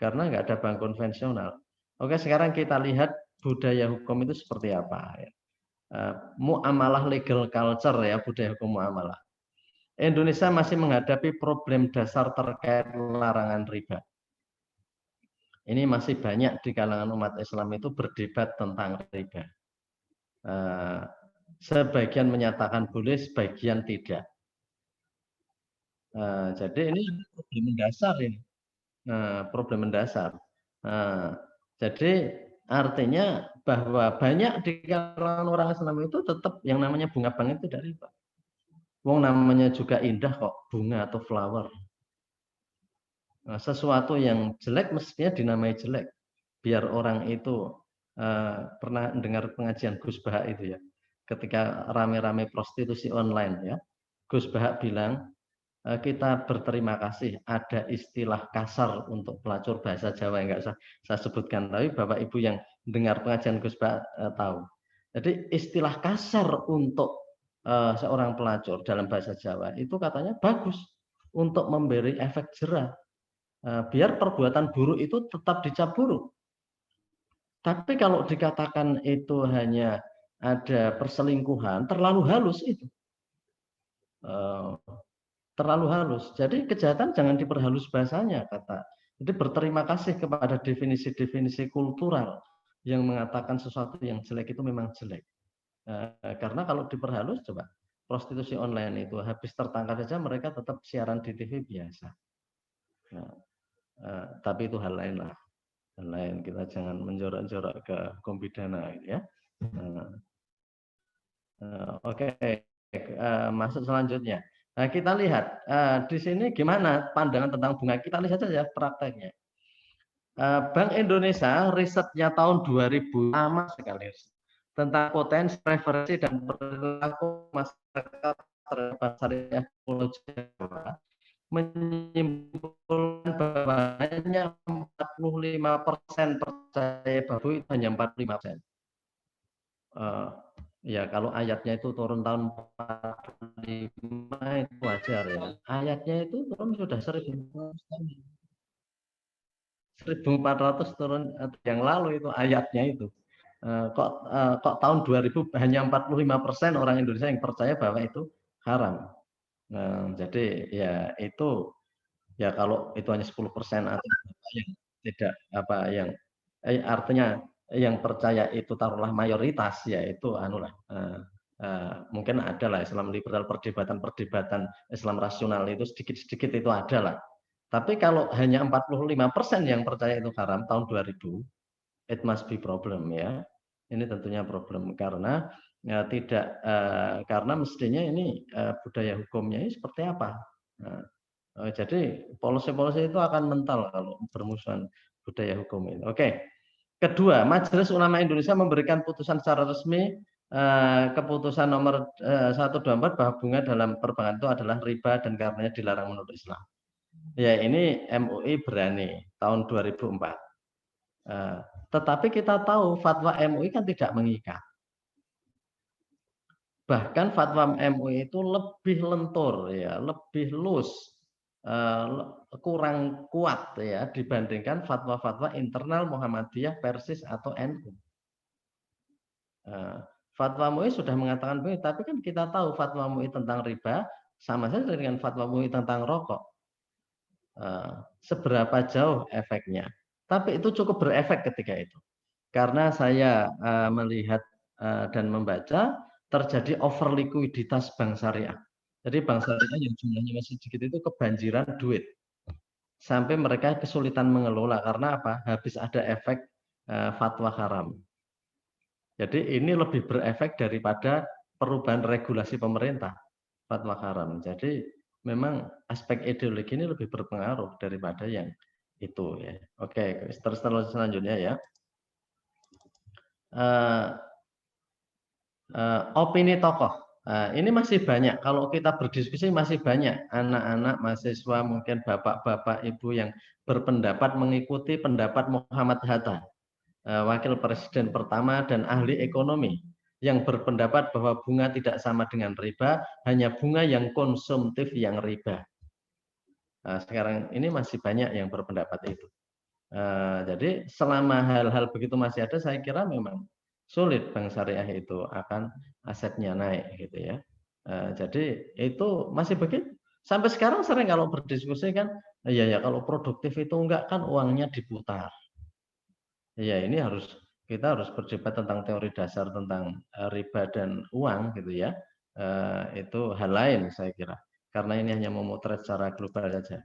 karena nggak ada bank konvensional. Oke, sekarang kita lihat budaya hukum itu seperti apa ya. Muamalah legal culture ya, budaya hukum muamalah. Indonesia masih menghadapi problem dasar terkait larangan riba. Ini masih banyak di kalangan umat Islam itu berdebat tentang riba. Sebagian menyatakan boleh, sebagian tidak. Jadi ini problem mendasar ini, problem mendasar. Jadi artinya bahwa banyak di kalangan orang Islam itu tetap yang namanya bunga bank itu tidak riba. Wong namanya juga indah kok, bunga atau flower. Sesuatu yang jelek mestinya dinamai jelek. Biar orang itu pernah dengar pengajian Gus Bahak itu ya. Ketika rame-rame prostitusi online ya, Gus Bahak bilang kita berterima kasih ada istilah kasar untuk pelacur bahasa Jawa yang nggak saya sebutkan, tapi Bapak Ibu yang dengar pengajian Gus Bahak tahu. Jadi istilah kasar untuk seorang pelacur dalam bahasa Jawa itu katanya bagus untuk memberi efek jera, biar perbuatan buruk itu tetap dicap buruk. Tapi kalau dikatakan itu hanya ada perselingkuhan, terlalu halus itu. Terlalu halus. Jadi kejahatan jangan diperhalus bahasanya, kata. Jadi berterima kasih kepada definisi-definisi kultural yang mengatakan sesuatu yang jelek itu memang jelek. Karena kalau diperhalus, coba prostitusi online itu habis tertangkap saja mereka tetap siaran di TV biasa. Tapi itu hal lain lah. Lain kita jangan menjorok-jorok ke hukum pidana ya. Oke, masuk selanjutnya. Nah, kita lihat di sini gimana pandangan tentang bunga. Kita lihat saja prakteknya. Bank Indonesia risetnya tahun 2000 lama sekali tentang potensi preferensi dan perilaku masyarakat terhadap syariah Pulau Jawa menyimpulkan bahwa hanya 45% percaya bahwa itu hanya 45%. Ya kalau ayatnya itu turun tahun 45 itu wajar ya. Ayatnya itu turun sudah 1400 turun yang lalu itu ayatnya itu. Kok tahun 2000 hanya 45% orang Indonesia yang percaya bahwa itu haram. Jadi ya itu ya kalau itu hanya 10% atau yang tidak apa yang artinya yang percaya itu taruhlah mayoritas ya itu anulah mungkin ada lah Islam liberal, perdebatan Islam rasional itu sedikit-sedikit itu ada lah. Tapi kalau hanya 45% yang percaya itu haram tahun 2000, it must be problem ya. Ini tentunya problem karena ya, tidak karena mestinya ini budaya hukumnya ini seperti apa. Jadi polisi-polisi itu akan mental kalau bermusuhan budaya hukum ini. Oke. Kedua, Majelis Ulama Indonesia memberikan putusan secara resmi keputusan nomor 124 bahwa bunga dalam perbankan itu adalah riba dan karenanya dilarang menurut Islam. Ya, ini MUI berani tahun 2004. Tetapi kita tahu fatwa MUI kan tidak mengikat. Bahkan fatwa MUI itu lebih lentur, ya, lebih loose, kurang kuat ya dibandingkan fatwa-fatwa internal Muhammadiyah, Persis atau NU. Fatwa MUI sudah mengatakan begitu, tapi kan kita tahu fatwa MUI tentang riba sama saja dengan fatwa MUI tentang rokok. Seberapa jauh efeknya? Tapi itu cukup berefek ketika itu, karena saya melihat dan membaca terjadi over likuiditas bank syariah. Jadi bank syariah yang jumlahnya masih sedikit itu kebanjiran duit. Sampai mereka kesulitan mengelola karena apa? Habis ada efek fatwa haram. Jadi ini lebih berefek daripada perubahan regulasi pemerintah, fatwa haram. Jadi memang aspek ideologi ini lebih berpengaruh daripada yang itu ya. Oke, terus selanjutnya ya. Opini tokoh. Ini masih banyak. Kalau kita berdiskusi masih banyak anak-anak mahasiswa, mungkin bapak-bapak, ibu yang berpendapat mengikuti pendapat Muhammad Hatta, wakil presiden pertama dan ahli ekonomi, yang berpendapat bahwa bunga tidak sama dengan riba, hanya bunga yang konsumtif yang riba. Sekarang ini masih banyak yang berpendapat itu. Jadi selama hal-hal begitu masih ada, saya kira memang sulit bank syariah itu akan asetnya naik gitu ya. Jadi itu masih begitu. Sampai sekarang sering kalau berdiskusi kan, ya kalau produktif itu enggak kan uangnya diputar. Ya ini kita harus berdebat tentang teori dasar tentang riba dan uang gitu ya. Itu hal lain saya kira. Karena ini hanya memotret secara global saja.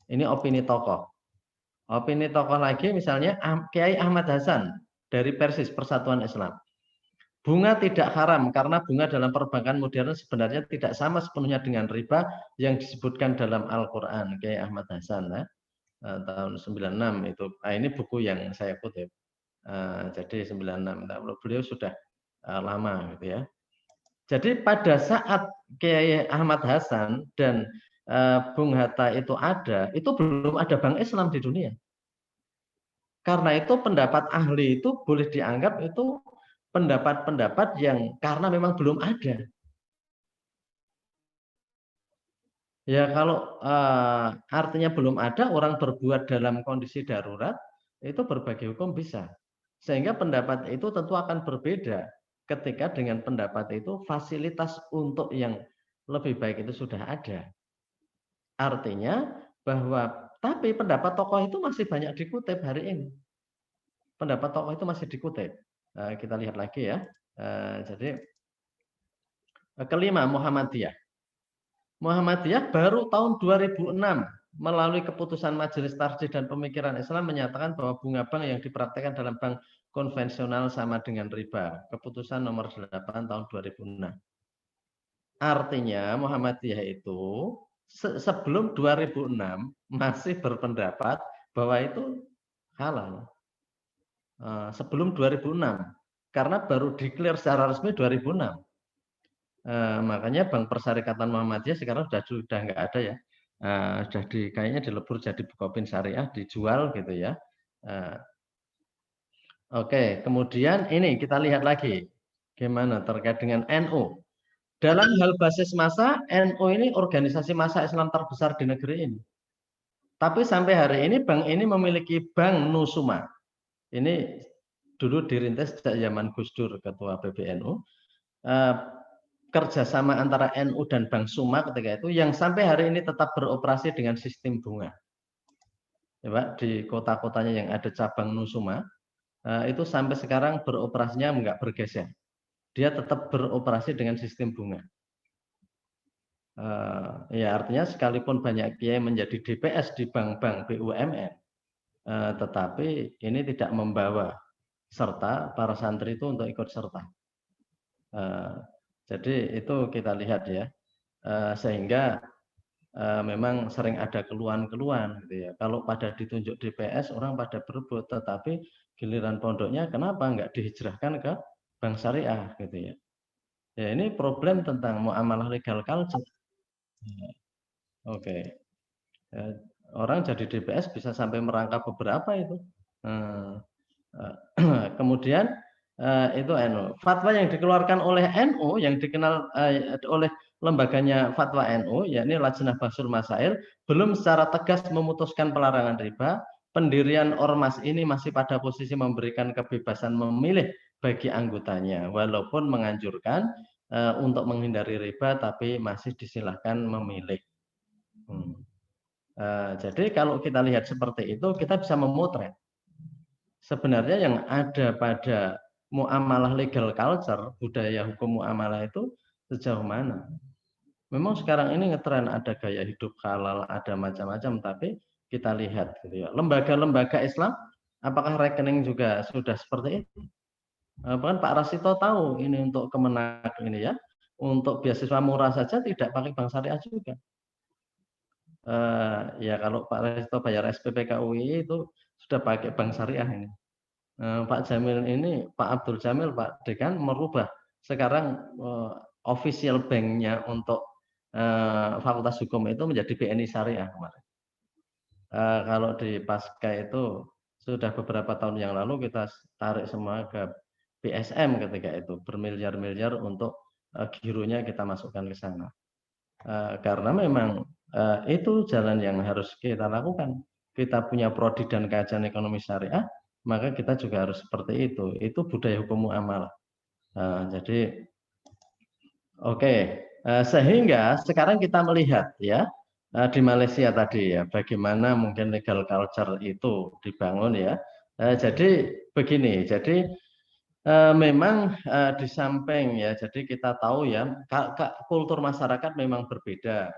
Ini opini tokoh. Opini tokoh lagi misalnya Kiai Ahmad Hasan dari Persis Persatuan Islam. Bunga tidak haram karena bunga dalam perbankan modern sebenarnya tidak sama sepenuhnya dengan riba yang disebutkan dalam Al-Qur'an. Kiai Ahmad Hasan tahun 96 itu. Ini buku yang saya kutip. Jadi 96. Beliau sudah lama gitu ya. Jadi pada saat Kiai Ahmad Hasan dan Bung Hatta itu ada, itu belum ada bank Islam di dunia. Karena itu pendapat ahli itu boleh dianggap itu pendapat-pendapat yang karena memang belum ada. Ya kalau artinya belum ada, orang berbuat dalam kondisi darurat, itu berbagai hukum bisa. Sehingga pendapat itu tentu akan berbeda ketika dengan pendapat itu fasilitas untuk yang lebih baik itu sudah ada. Artinya bahwa tapi pendapat tokoh itu masih banyak dikutip hari ini. Pendapat tokoh itu masih dikutip. Kita lihat lagi ya. Jadi kelima, Muhammadiyah. Muhammadiyah baru tahun 2006 melalui keputusan Majelis Tarjih dan Pemikiran Islam menyatakan bahwa bunga bank yang dipraktekkan dalam bank konvensional sama dengan riba. Keputusan nomor 8 tahun 2006. Artinya Muhammadiyah itu sebelum 2006 masih berpendapat bahwa itu halal. Sebelum 2006, karena baru declare secara resmi 2006. Makanya Bank Persyarikatan Muhammadiyah sekarang sudah nggak ada ya, sudah kayaknya dilebur jadi Bukopin Syariah, dijual gitu ya. Oke, kemudian ini kita lihat lagi gimana terkait dengan NU. Dalam hal basis massa, NU ini organisasi massa Islam terbesar di negeri ini. Tapi sampai hari ini bank ini memiliki Bank Nusuma. Ini dulu dirintis sejak zaman Gus Dur, ketua PBNU. Kerjasama antara NU dan Bank Suma ketika itu yang sampai hari ini tetap beroperasi dengan sistem bunga. Ya, Pak, di kota-kotanya yang ada cabang Nusuma, itu sampai sekarang beroperasinya enggak bergeser. Dia tetap beroperasi dengan sistem bunga. Ya artinya sekalipun banyak kiai menjadi DPS di bank-bank BUMN, tetapi ini tidak membawa serta para santri itu untuk ikut serta. Jadi itu kita lihat ya, sehingga memang sering ada keluhan-keluhan gitu ya. Kalau pada ditunjuk DPS orang pada berebut, tetapi giliran pondoknya kenapa nggak dihijrahkan ke bank syariah gitu ya. Ya ini problem tentang muamalah legal culture. Oke. Ya, orang jadi DPS bisa sampai merangkap beberapa itu. Kemudian itu fatwa yang dikeluarkan oleh NU yang dikenal oleh lembaganya fatwa NU yakni Lajnah Bahsul Masail belum secara tegas memutuskan pelarangan riba. Pendirian ormas ini masih pada posisi memberikan kebebasan memilih bagi anggotanya walaupun menganjurkan untuk menghindari riba tapi masih disilahkan memilih. Jadi kalau kita lihat seperti itu kita bisa memotret sebenarnya yang ada pada muamalah legal culture, budaya hukum muamalah itu sejauh mana. Memang sekarang ini ngetren ada gaya hidup halal, ada macam-macam, tapi kita lihat gitu ya. Lembaga-lembaga Islam, apakah rekening juga sudah seperti itu? Bahkan Pak Rasito tahu ini untuk Kemenak ini ya, untuk beasiswa murah saja tidak pakai bank syariah juga. Ya kalau Pak Rasito bayar SPP KUI itu sudah pakai bank syariah ini. Pak Jamil ini, Pak Abdul Jamil, Pak Dekan merubah sekarang official banknya untuk Fakultas Hukum itu menjadi BNI Syariah kemarin. Kalau di Pasca itu sudah beberapa tahun yang lalu kita tarik semua ke BSM ketika itu bermiliar-miliar untuk gironya kita masukkan ke sana. Karena memang itu jalan yang harus kita lakukan. Kita punya prodi dan kajian ekonomi syariah, maka kita juga harus seperti itu. Itu budaya hukum muamalah. Jadi oke. Sehingga sekarang kita melihat ya di Malaysia tadi ya bagaimana mungkin legal culture itu dibangun ya. Jadi begini, jadi memang di samping ya, jadi kita tahu ya kultur masyarakat memang berbeda,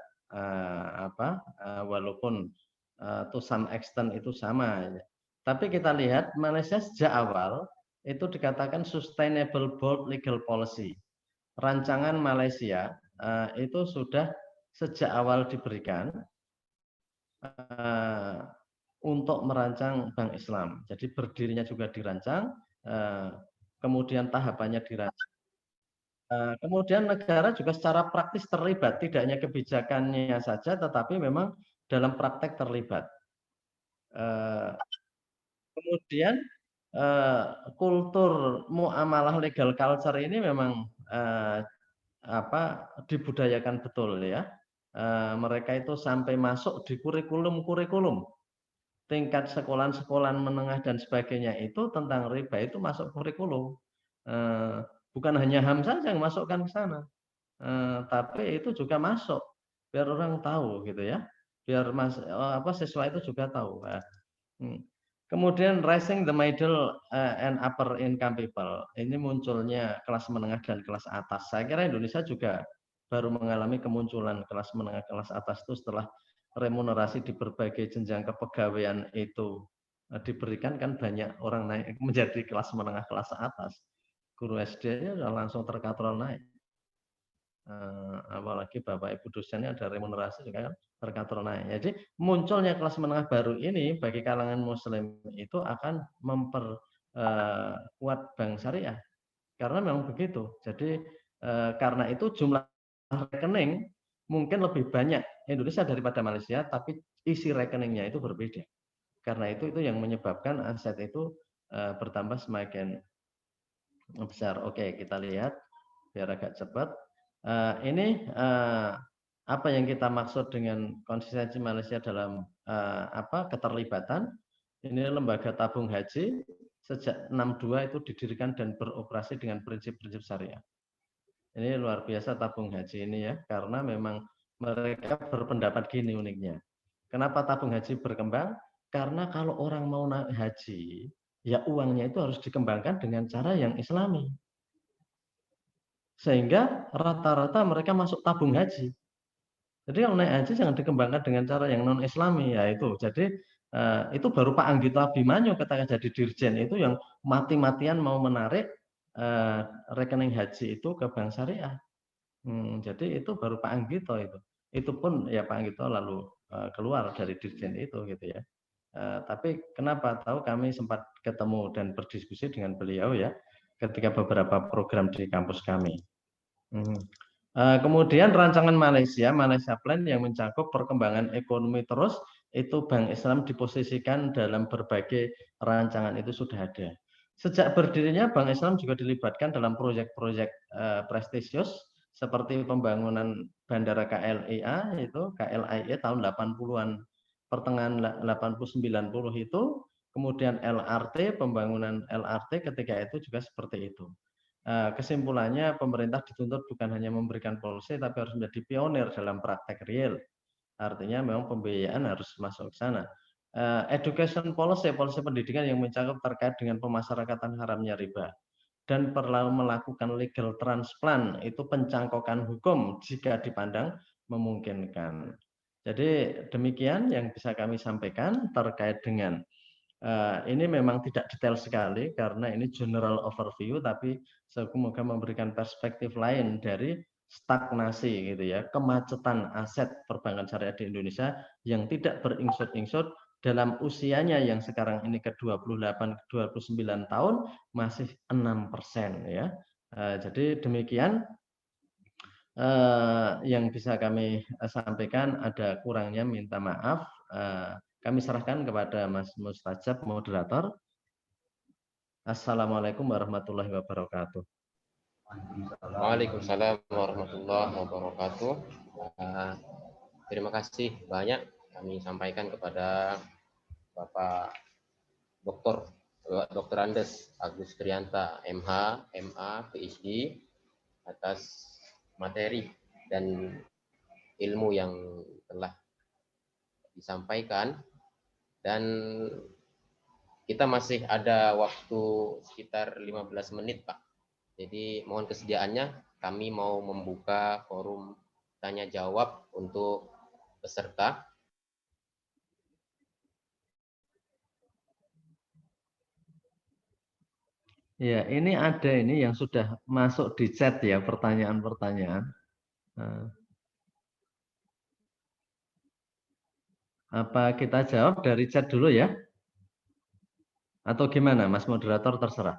walaupun to some extent itu sama. Tapi kita lihat Malaysia sejak awal itu dikatakan sustainable bold legal policy. Rancangan Malaysia itu sudah sejak awal diberikan untuk merancang bank Islam. Jadi berdirinya juga dirancang. Kemudian tahapannya dirancang. Kemudian negara juga secara praktis terlibat, tidak hanya kebijakannya saja, tetapi memang dalam praktek terlibat. Kemudian kultur muamalah legal culture ini memang dibudayakan betul ya. Mereka itu sampai masuk di kurikulum tingkat sekolah menengah dan sebagainya itu tentang riba itu masuk kurikulum. Bukan hanya HAM saja yang masukkan ke sana, tapi itu juga masuk biar orang tahu gitu ya, biar siswa itu juga tahu. Kemudian raising the middle and upper income people, ini munculnya kelas menengah dan kelas atas. Saya kira Indonesia juga baru mengalami kemunculan kelas menengah kelas atas itu setelah remunerasi di berbagai jenjang kepegawaian itu diberikan, kan banyak orang naik menjadi kelas menengah kelas atas. Guru SD-nya langsung terkatrol naik. Apalagi Bapak Ibu dosennya ada remunerasi juga kan terkatrol naik. Jadi munculnya kelas menengah baru ini bagi kalangan muslim itu akan memperkuat bank syariah. Karena memang begitu. Jadi karena itu jumlah rekening mungkin lebih banyak Indonesia daripada Malaysia, tapi isi rekeningnya itu berbeda. Karena itu yang menyebabkan aset itu bertambah semakin besar. Oke, kita lihat biar agak cepat. Ini apa yang kita maksud dengan konsistensi Malaysia dalam keterlibatan. Ini lembaga tabung haji sejak 62 itu didirikan dan beroperasi dengan prinsip-prinsip syariah. Ini luar biasa tabung haji ini ya, karena memang mereka berpendapat gini uniknya. Kenapa tabung haji berkembang? Karena kalau orang mau naik haji, ya uangnya itu harus dikembangkan dengan cara yang islami. Sehingga rata-rata mereka masuk tabung haji. Jadi kalau naik haji jangan dikembangkan dengan cara yang non-islami, ya itu. Jadi itu baru Pak Anggito Abimanyu ketika jadi dirjen itu yang mati-matian mau menarik rekening haji itu ke bank syariah. Jadi itu baru Pak Anggito itu. itu pun ya Pak Anggito lalu keluar dari dirjen itu gitu ya. Tapi kenapa tahu kami sempat ketemu dan berdiskusi dengan beliau ya ketika beberapa program di kampus kami. Kemudian rancangan Malaysia Plan yang mencakup perkembangan ekonomi terus, itu Bank Islam diposisikan dalam berbagai rancangan itu sudah ada. Sejak berdirinya Bank Islam juga dilibatkan dalam proyek-proyek prestisius seperti pembangunan Bandara KLIA itu KLIA tahun 80-an, pertengahan 80-90 itu, kemudian LRT, pembangunan LRT ketika itu juga seperti itu. Kesimpulannya pemerintah dituntut bukan hanya memberikan policy tapi harus menjadi pionir dalam praktek real. Artinya memang pembiayaan harus masuk ke sana. Education policy pendidikan yang mencakup terkait dengan pemasyarakatan haramnya riba dan perlu melakukan legal transplant, itu pencangkokan hukum jika dipandang memungkinkan. Jadi demikian yang bisa kami sampaikan terkait dengan ini memang tidak detail sekali karena ini general overview, tapi semoga memberikan perspektif lain dari stagnasi gitu ya, kemacetan aset perbankan syariah di Indonesia yang tidak beringsut-ingsut dalam usianya yang sekarang ini ke-28-29 tahun masih 6% ya. Jadi demikian yang bisa kami sampaikan, ada kurangnya minta maaf. Kami serahkan kepada Mas Mustajab, moderator. Assalamualaikum warahmatullahi wabarakatuh. Waalaikumsalam warahmatullahi wabarakatuh. Terima kasih banyak kami sampaikan kepada Bapak Dr. Andes Agus Trianta, MH, MA, PhD, atas materi dan ilmu yang telah disampaikan, dan kita masih ada waktu sekitar 15 menit Pak. Jadi mohon kesediaannya, kami mau membuka forum tanya jawab untuk peserta. Ya, ini ada ini yang sudah masuk di chat ya, pertanyaan-pertanyaan. Apa kita jawab dari chat dulu ya? Atau gimana, Mas moderator, terserah.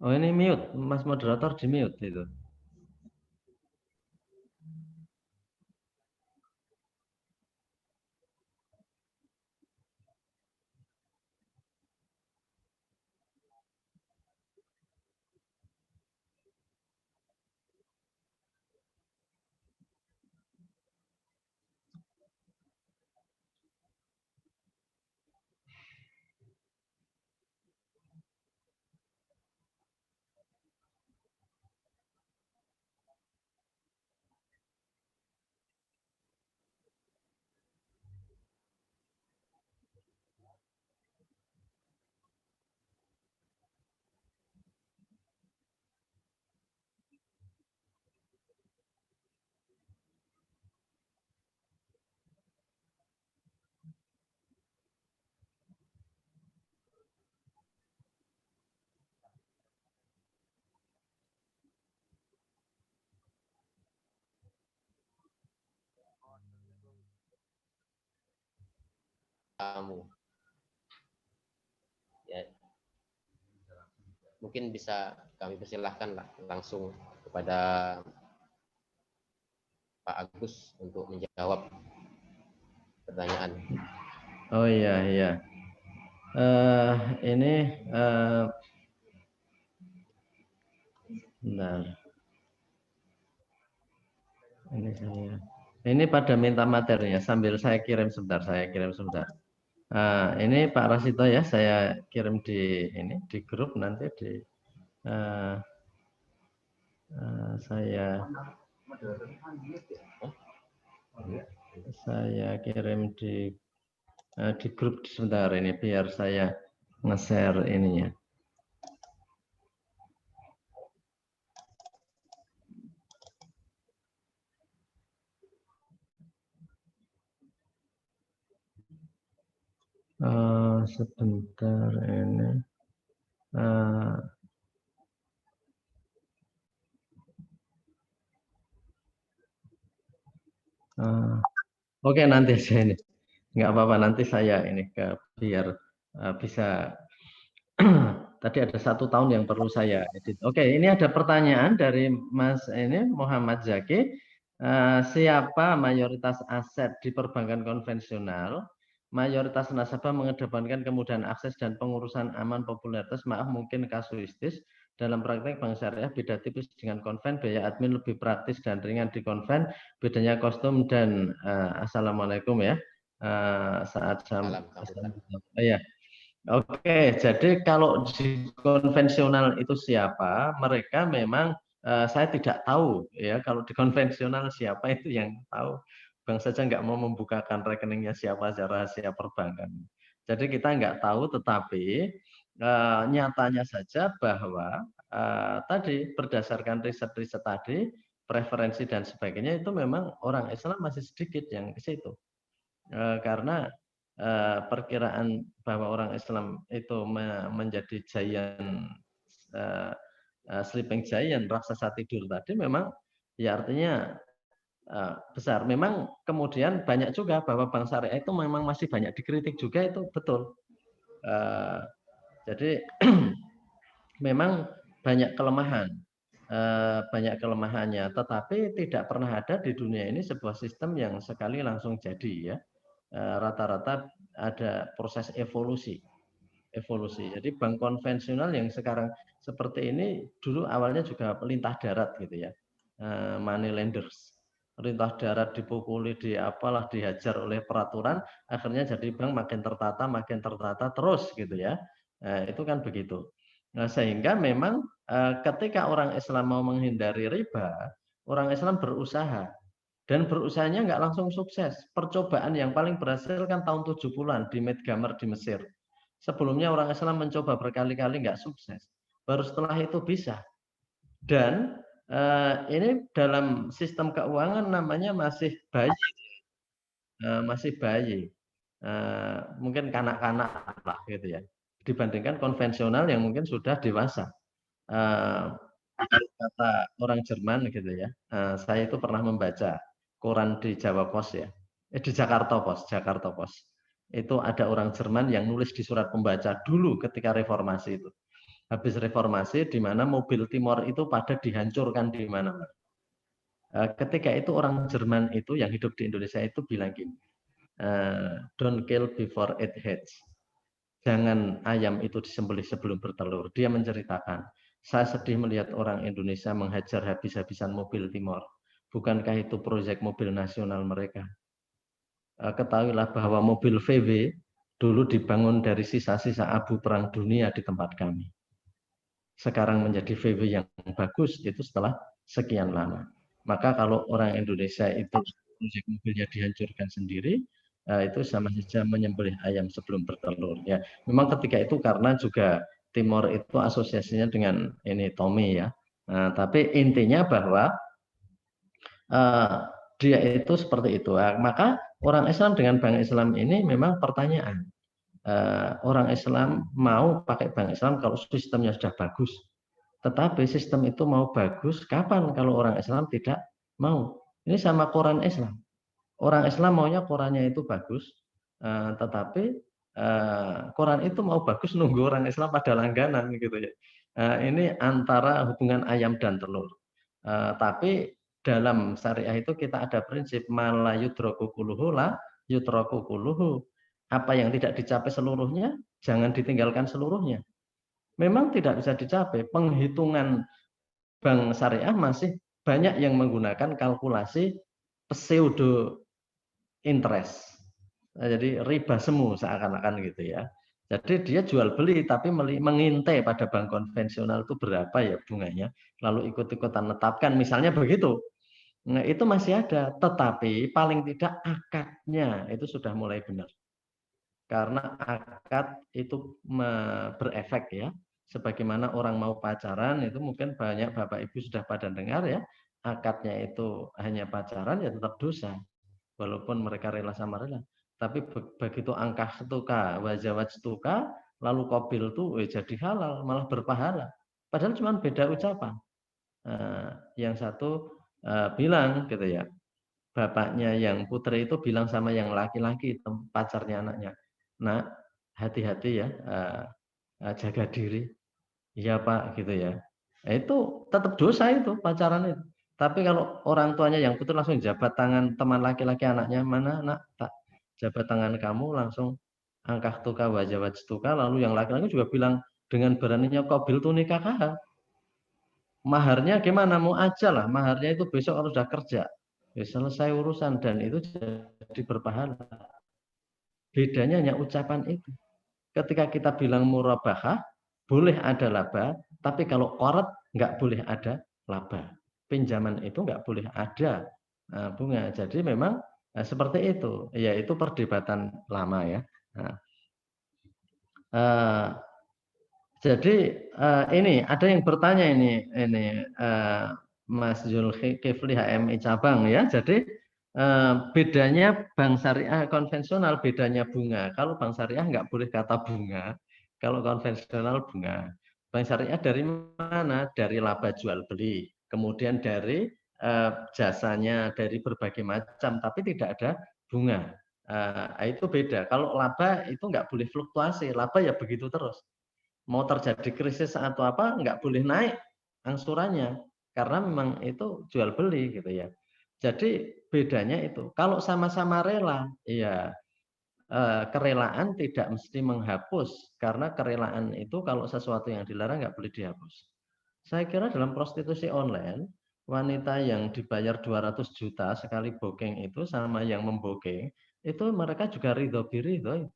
Oh, ini mute, Mas moderator di mute itu. Kamu ya, mungkin bisa kami persilahkan langsung kepada Pak Agus untuk menjawab pertanyaan. Oh iya, iya. Ini benar. Ini pada minta materinya, sambil saya kirim sebentar, ini Pak Rasito ya, saya kirim di grup nanti saya kirim di grup sebentar ini biar saya nge-share ininya. Sebentar ini. Oke, nanti saya ini nggak apa-apa, nanti saya ini biar bisa. Tadi ada 1 tahun yang perlu saya edit. Oke, ini ada pertanyaan dari Mas ini Muhammad Zaki. Siapa mayoritas aset di perbankan konvensional? Mayoritas nasabah mengedepankan kemudahan akses dan pengurusan aman popularitas. Maaf mungkin kasuistis. Dalam praktek bank syariah beda tipis dengan konven, biaya admin lebih praktis dan ringan di konven, bedanya kostum dan assalamualaikum ya. Saat ya. Oke, jadi kalau di konvensional itu siapa? Mereka memang saya tidak tahu ya. Kalau di konvensional siapa itu yang tahu. Bank saja nggak mau membukakan rekeningnya siapa secara rahasia perbankan. Jadi kita nggak tahu, tetapi nyatanya saja bahwa tadi berdasarkan riset-riset tadi, preferensi dan sebagainya itu memang orang Islam masih sedikit yang ke situ. Karena perkiraan bahwa orang Islam itu menjadi giant, sleeping giant, raksasa tidur tadi memang ya artinya besar. Memang kemudian banyak juga bahwa bank syariah itu memang masih banyak dikritik juga, itu betul. Jadi memang banyak kelemahan, banyak kelemahannya, tetapi tidak pernah ada di dunia ini sebuah sistem yang sekali langsung jadi ya. Rata-rata ada proses evolusi. Jadi bank konvensional yang sekarang seperti ini dulu awalnya juga pelintah darat gitu ya, money lenders, pelintah darat dipukuli, apalah, dihajar oleh peraturan, akhirnya jadi bank makin tertata terus gitu ya. Itu kan begitu. Nah, sehingga memang ketika orang Islam mau menghindari riba, orang Islam berusaha. Dan berusahanya nggak langsung sukses. Percobaan yang paling berhasil kan tahun 70-an di Medgamer di Mesir. Sebelumnya orang Islam mencoba berkali-kali nggak sukses. Baru setelah itu bisa. Dan ini dalam sistem keuangan namanya masih bayi. Masih bayi. Mungkin kanak-kanak lah gitu ya. Dibandingkan konvensional yang mungkin sudah dewasa. Kata orang Jerman gitu ya. Saya itu pernah membaca koran di Jawa Pos ya, di Jakarta Pos. Itu ada orang Jerman yang nulis di surat pembaca dulu ketika reformasi itu. Habis reformasi di mana mobil Timor itu pada dihancurkan di mana-mana. Ketika itu orang Jerman itu yang hidup di Indonesia itu bilang gini, don't kill before it hatches. Jangan ayam itu disembelih sebelum bertelur. Dia menceritakan, saya sedih melihat orang Indonesia menghajar habis-habisan mobil Timor. Bukankah itu proyek mobil nasional mereka? Ketahuilah bahwa mobil VW dulu dibangun dari sisa-sisa abu perang dunia di tempat kami. Sekarang menjadi VW yang bagus itu setelah sekian lama. Maka kalau orang Indonesia itu proyek mobilnya dihancurkan sendiri, itu sama saja menyembelih ayam sebelum bertelur. Ya, memang ketika itu karena juga Timor itu asosiasinya dengan ini Tommy ya. Tapi intinya bahwa dia itu seperti itu. Maka orang Islam dengan bank Islam ini memang pertanyaan. Orang Islam mau pakai bank Islam kalau sistemnya sudah bagus. Tetapi sistem itu mau bagus kapan kalau orang Islam tidak mau? Ini sama koran Islam. Orang Islam maunya korannya itu bagus, tetapi koran itu mau bagus nunggu orang Islam pada langganan gitu ya. Ini antara hubungan ayam dan telur. Tapi dalam syariah itu kita ada prinsip mala yudroku kuluhu la yudroku kuluhu. Apa yang tidak dicapai seluruhnya, jangan ditinggalkan seluruhnya. Memang tidak bisa dicapai. Penghitungan bank syariah masih banyak yang menggunakan kalkulasi pseudo interest. Jadi riba semu seakan-akan gitu ya. Jadi dia jual beli tapi mengintai pada bank konvensional itu berapa ya bunganya, lalu ikut-ikutan menetapkan misalnya begitu. Nah, itu masih ada, tetapi paling tidak akadnya itu sudah mulai benar. Karena akad itu berefek ya. Sebagaimana orang mau pacaran itu mungkin banyak Bapak Ibu sudah pada dengar ya, akadnya itu hanya pacaran ya tetap dosa. Walaupun mereka rela sama rela. Tapi begitu angka setuka, wajawat setuka, lalu qabil tuh jadi halal, malah berpahala. Padahal cuma beda ucapan. Yang satu bilang gitu ya, bapaknya yang putri itu bilang sama yang laki-laki, pacarnya anaknya, "Nak, hati-hati ya, jaga diri." "Iya Pak," gitu ya. Nah, itu tetap dosa itu pacaran itu. Tapi kalau orang tuanya yang putri langsung jabat tangan teman laki-laki anaknya, "Mana nak, tak jabat tangan kamu langsung angkah tuka wajawat tuka." Lalu yang laki-laki juga bilang dengan beraninya, "Qabil tu nikah." Maharnya gimana? Mau aja lah, maharnya itu besok harus sudah kerja. Ya, selesai urusan dan itu jadi berpahala. Bedanya hanya ucapan itu. Ketika kita bilang murabahah, boleh ada laba, tapi kalau qard nggak boleh ada laba. Pinjaman itu nggak boleh ada bunga. Jadi memang seperti itu. Ya, itu perdebatan lama ya. Nah, jadi ini ada yang bertanya ini Mas Zulkifli HMI cabang ya. Jadi bedanya bank syariah konvensional, bedanya bunga. Kalau bank syariah nggak boleh kata bunga, kalau konvensional bunga. Bank syariah dari mana? Dari laba jual beli, kemudian dari jasanya, dari berbagai macam, tapi tidak ada bunga. Itu beda. Kalau laba itu nggak boleh fluktuasi, laba ya begitu terus. Mau terjadi krisis atau apa nggak boleh naik angsurannya karena memang itu jual beli gitu ya. Jadi bedanya itu kalau sama-sama rela, ya kerelaan tidak mesti menghapus karena kerelaan itu kalau sesuatu yang dilarang nggak boleh dihapus. Saya kira dalam prostitusi online wanita yang dibayar 200 juta sekali booking itu sama yang membooking itu mereka juga ridho biridho,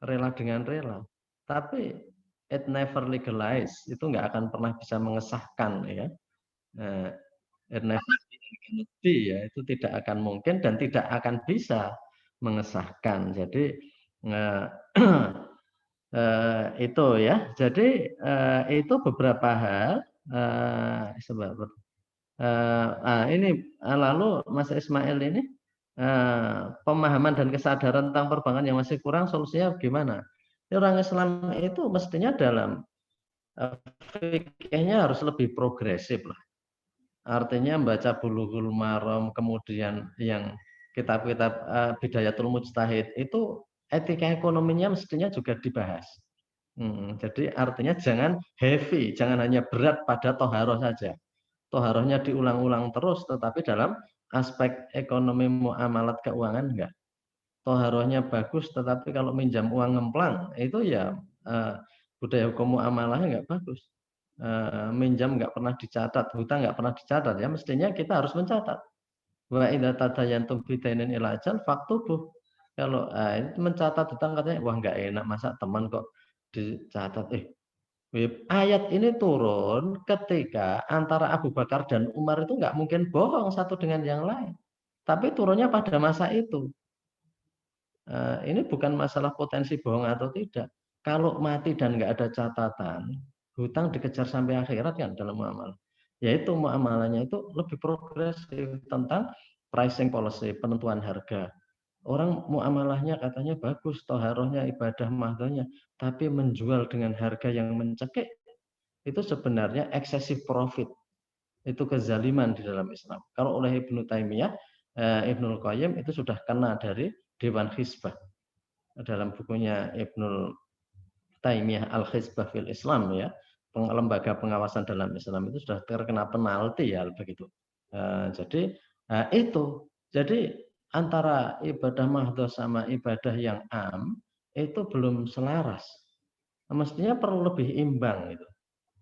rela dengan rela. Tapi it never legalized, itu nggak akan pernah bisa mengesahkan ya. It never be ya, itu tidak akan mungkin dan tidak akan bisa mengesahkan. Jadi itu ya. Jadi itu beberapa hal. Sebab ini lalu Mas Ismail ini pemahaman dan kesadaran tentang perbankan yang masih kurang, solusinya gimana? Orang Islam itu mestinya dalam fikihnya harus lebih progresif lah. Artinya membaca Bulughul Maram, kemudian yang kitab-kitab Bidayatul Mujtahid itu etika ekonominya mestinya juga dibahas. Jadi artinya jangan heavy, jangan hanya berat pada toharoh saja. Toharohnya diulang-ulang terus, tetapi dalam aspek ekonomi muamalat keuangan enggak. Toharohnya bagus, tetapi kalau minjam uang ngemplang, itu ya budaya hukum muamalahnya enggak bagus. Minjam enggak pernah dicatat, hutang enggak pernah dicatat, ya mestinya kita harus mencatat. Wa idza tadayantum bidainin ila ajal faktubuh. Kalau mencatat hutang katanya, wah enggak enak, masa teman kok dicatat. Ayat ini turun ketika antara Abu Bakar dan Umar itu nggak mungkin bohong satu dengan yang lain. Tapi turunnya pada masa itu. Ini bukan masalah potensi bohong atau tidak. Kalau mati dan nggak ada catatan, hutang dikejar sampai akhirat kan dalam muamalah. Yaitu muamalahnya itu lebih progresif tentang pricing policy, penentuan harga. Orang muamalahnya katanya bagus, toharohnya, ibadah mahdohnya, tapi menjual dengan harga yang mencekik, itu sebenarnya excessive profit. Itu kezaliman di dalam Islam. Kalau oleh Ibnu Taimiyah, Ibnul Qayyim itu sudah kena dari Dewan Hizbah. Dalam bukunya Ibnul Taimiyah Al-Hizbah fil Islam ya, lembaga pengawasan dalam Islam itu sudah terkena penalti ya begitu. Jadi itu. Jadi antara ibadah mahdoh sama ibadah yang am itu belum selaras. Mestinya perlu lebih imbang itu.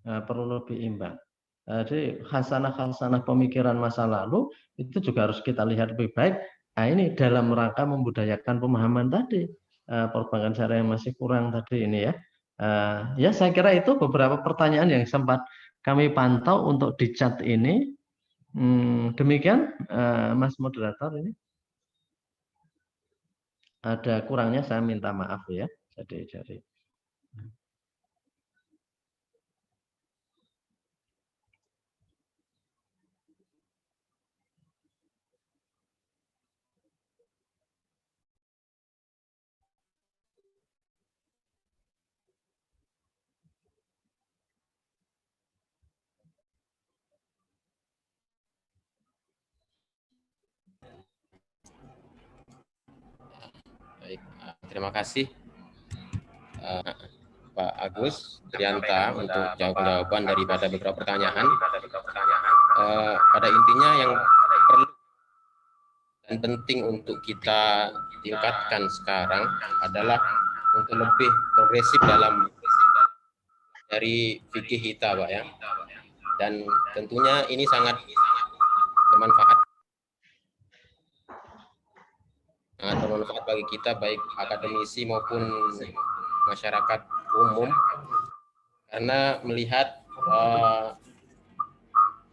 Perlu lebih imbang. Jadi hasanah-hasanah pemikiran masa lalu itu juga harus kita lihat lebih baik. Nah, ini dalam rangka membudayakan pemahaman tadi. Perbankan syariah yang masih kurang tadi ini ya. Ya saya kira itu beberapa pertanyaan yang sempat kami pantau untuk di chat ini. Demikian Mas moderator ini. Ada kurangnya saya minta maaf ya. Jadi Baik, terima kasih Pak Agus Trianta untuk jawaban daripada beberapa pertanyaan. Pada intinya yang perlu dan penting untuk kita tingkatkan sekarang adalah untuk lebih progresif dalam dari fikih kita, Pak ya. Dan tentunya ini sangat bermanfaat bagi kita, baik akademisi maupun masyarakat umum, karena melihat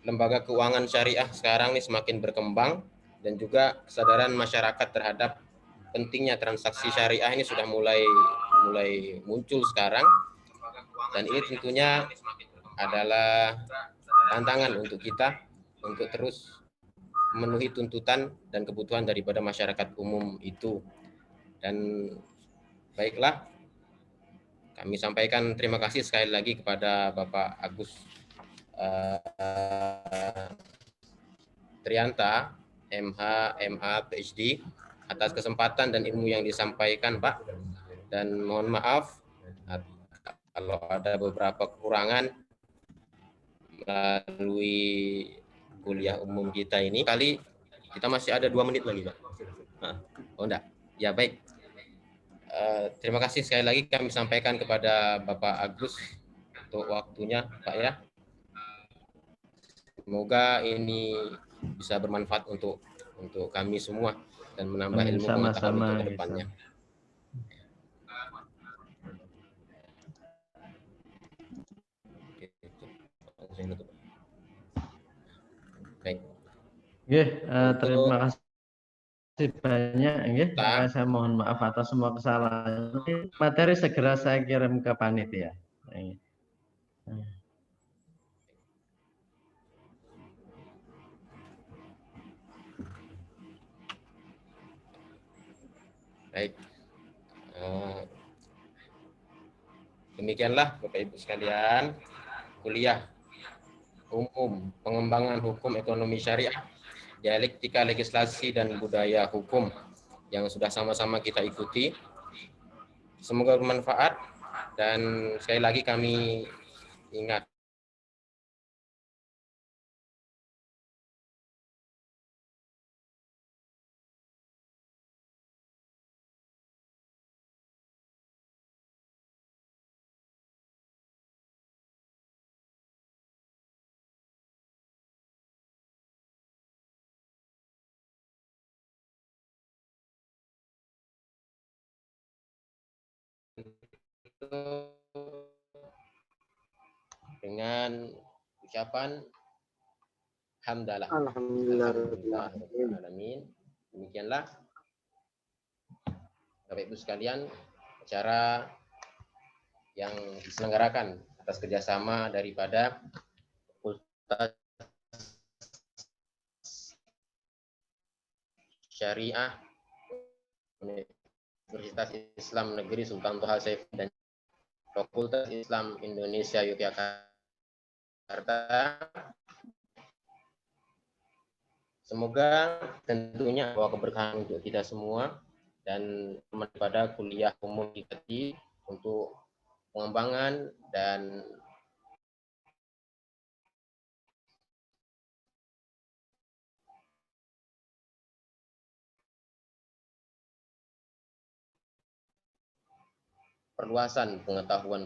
lembaga keuangan syariah sekarang ini semakin berkembang, dan juga kesadaran masyarakat terhadap pentingnya transaksi syariah ini sudah mulai muncul sekarang, dan ini tentunya adalah tantangan untuk kita untuk terus memenuhi tuntutan dan kebutuhan daripada masyarakat umum itu. Dan baiklah, kami sampaikan terima kasih sekali lagi kepada Bapak Agus Trianta, MH, MA, PhD, atas kesempatan dan ilmu yang disampaikan, Pak. Dan mohon maaf kalau ada beberapa kekurangan melalui kuliah umum kita ini. Kali kita masih ada 2 menit lagi, Pak. Oh enggak, ya baik. Terima kasih sekali lagi kami sampaikan kepada Bapak Agus untuk waktunya, Pak ya. Semoga ini bisa bermanfaat untuk kami semua dan menambah ilmu pengetahuan untuk kedepannya. Baik. Terima kasih banyak. Saya mohon maaf atas semua kesalahan. Materi segera saya kirim ke panitia. Baik. Demikianlah Bapak Ibu sekalian, kuliah umum pengembangan hukum ekonomi syariah, dialektika legislasi dan budaya hukum yang sudah sama-sama kita ikuti. Semoga bermanfaat, dan sekali lagi kami ingat dengan ucapan hamdalah. Alhamdulillahirrahmanirrahim. Demikianlah Bapak Ibu sekalian acara yang diselenggarakan atas kerjasama daripada Fakultas Syariah Universitas Islam Negeri Sultan Toha Saif dan Fakultas Islam Indonesia Yogyakarta. Semoga tentunya bawa keberkahan untuk kita semua dan pada kuliah umum kita untuk pengembangan dan perluasan pengetahuan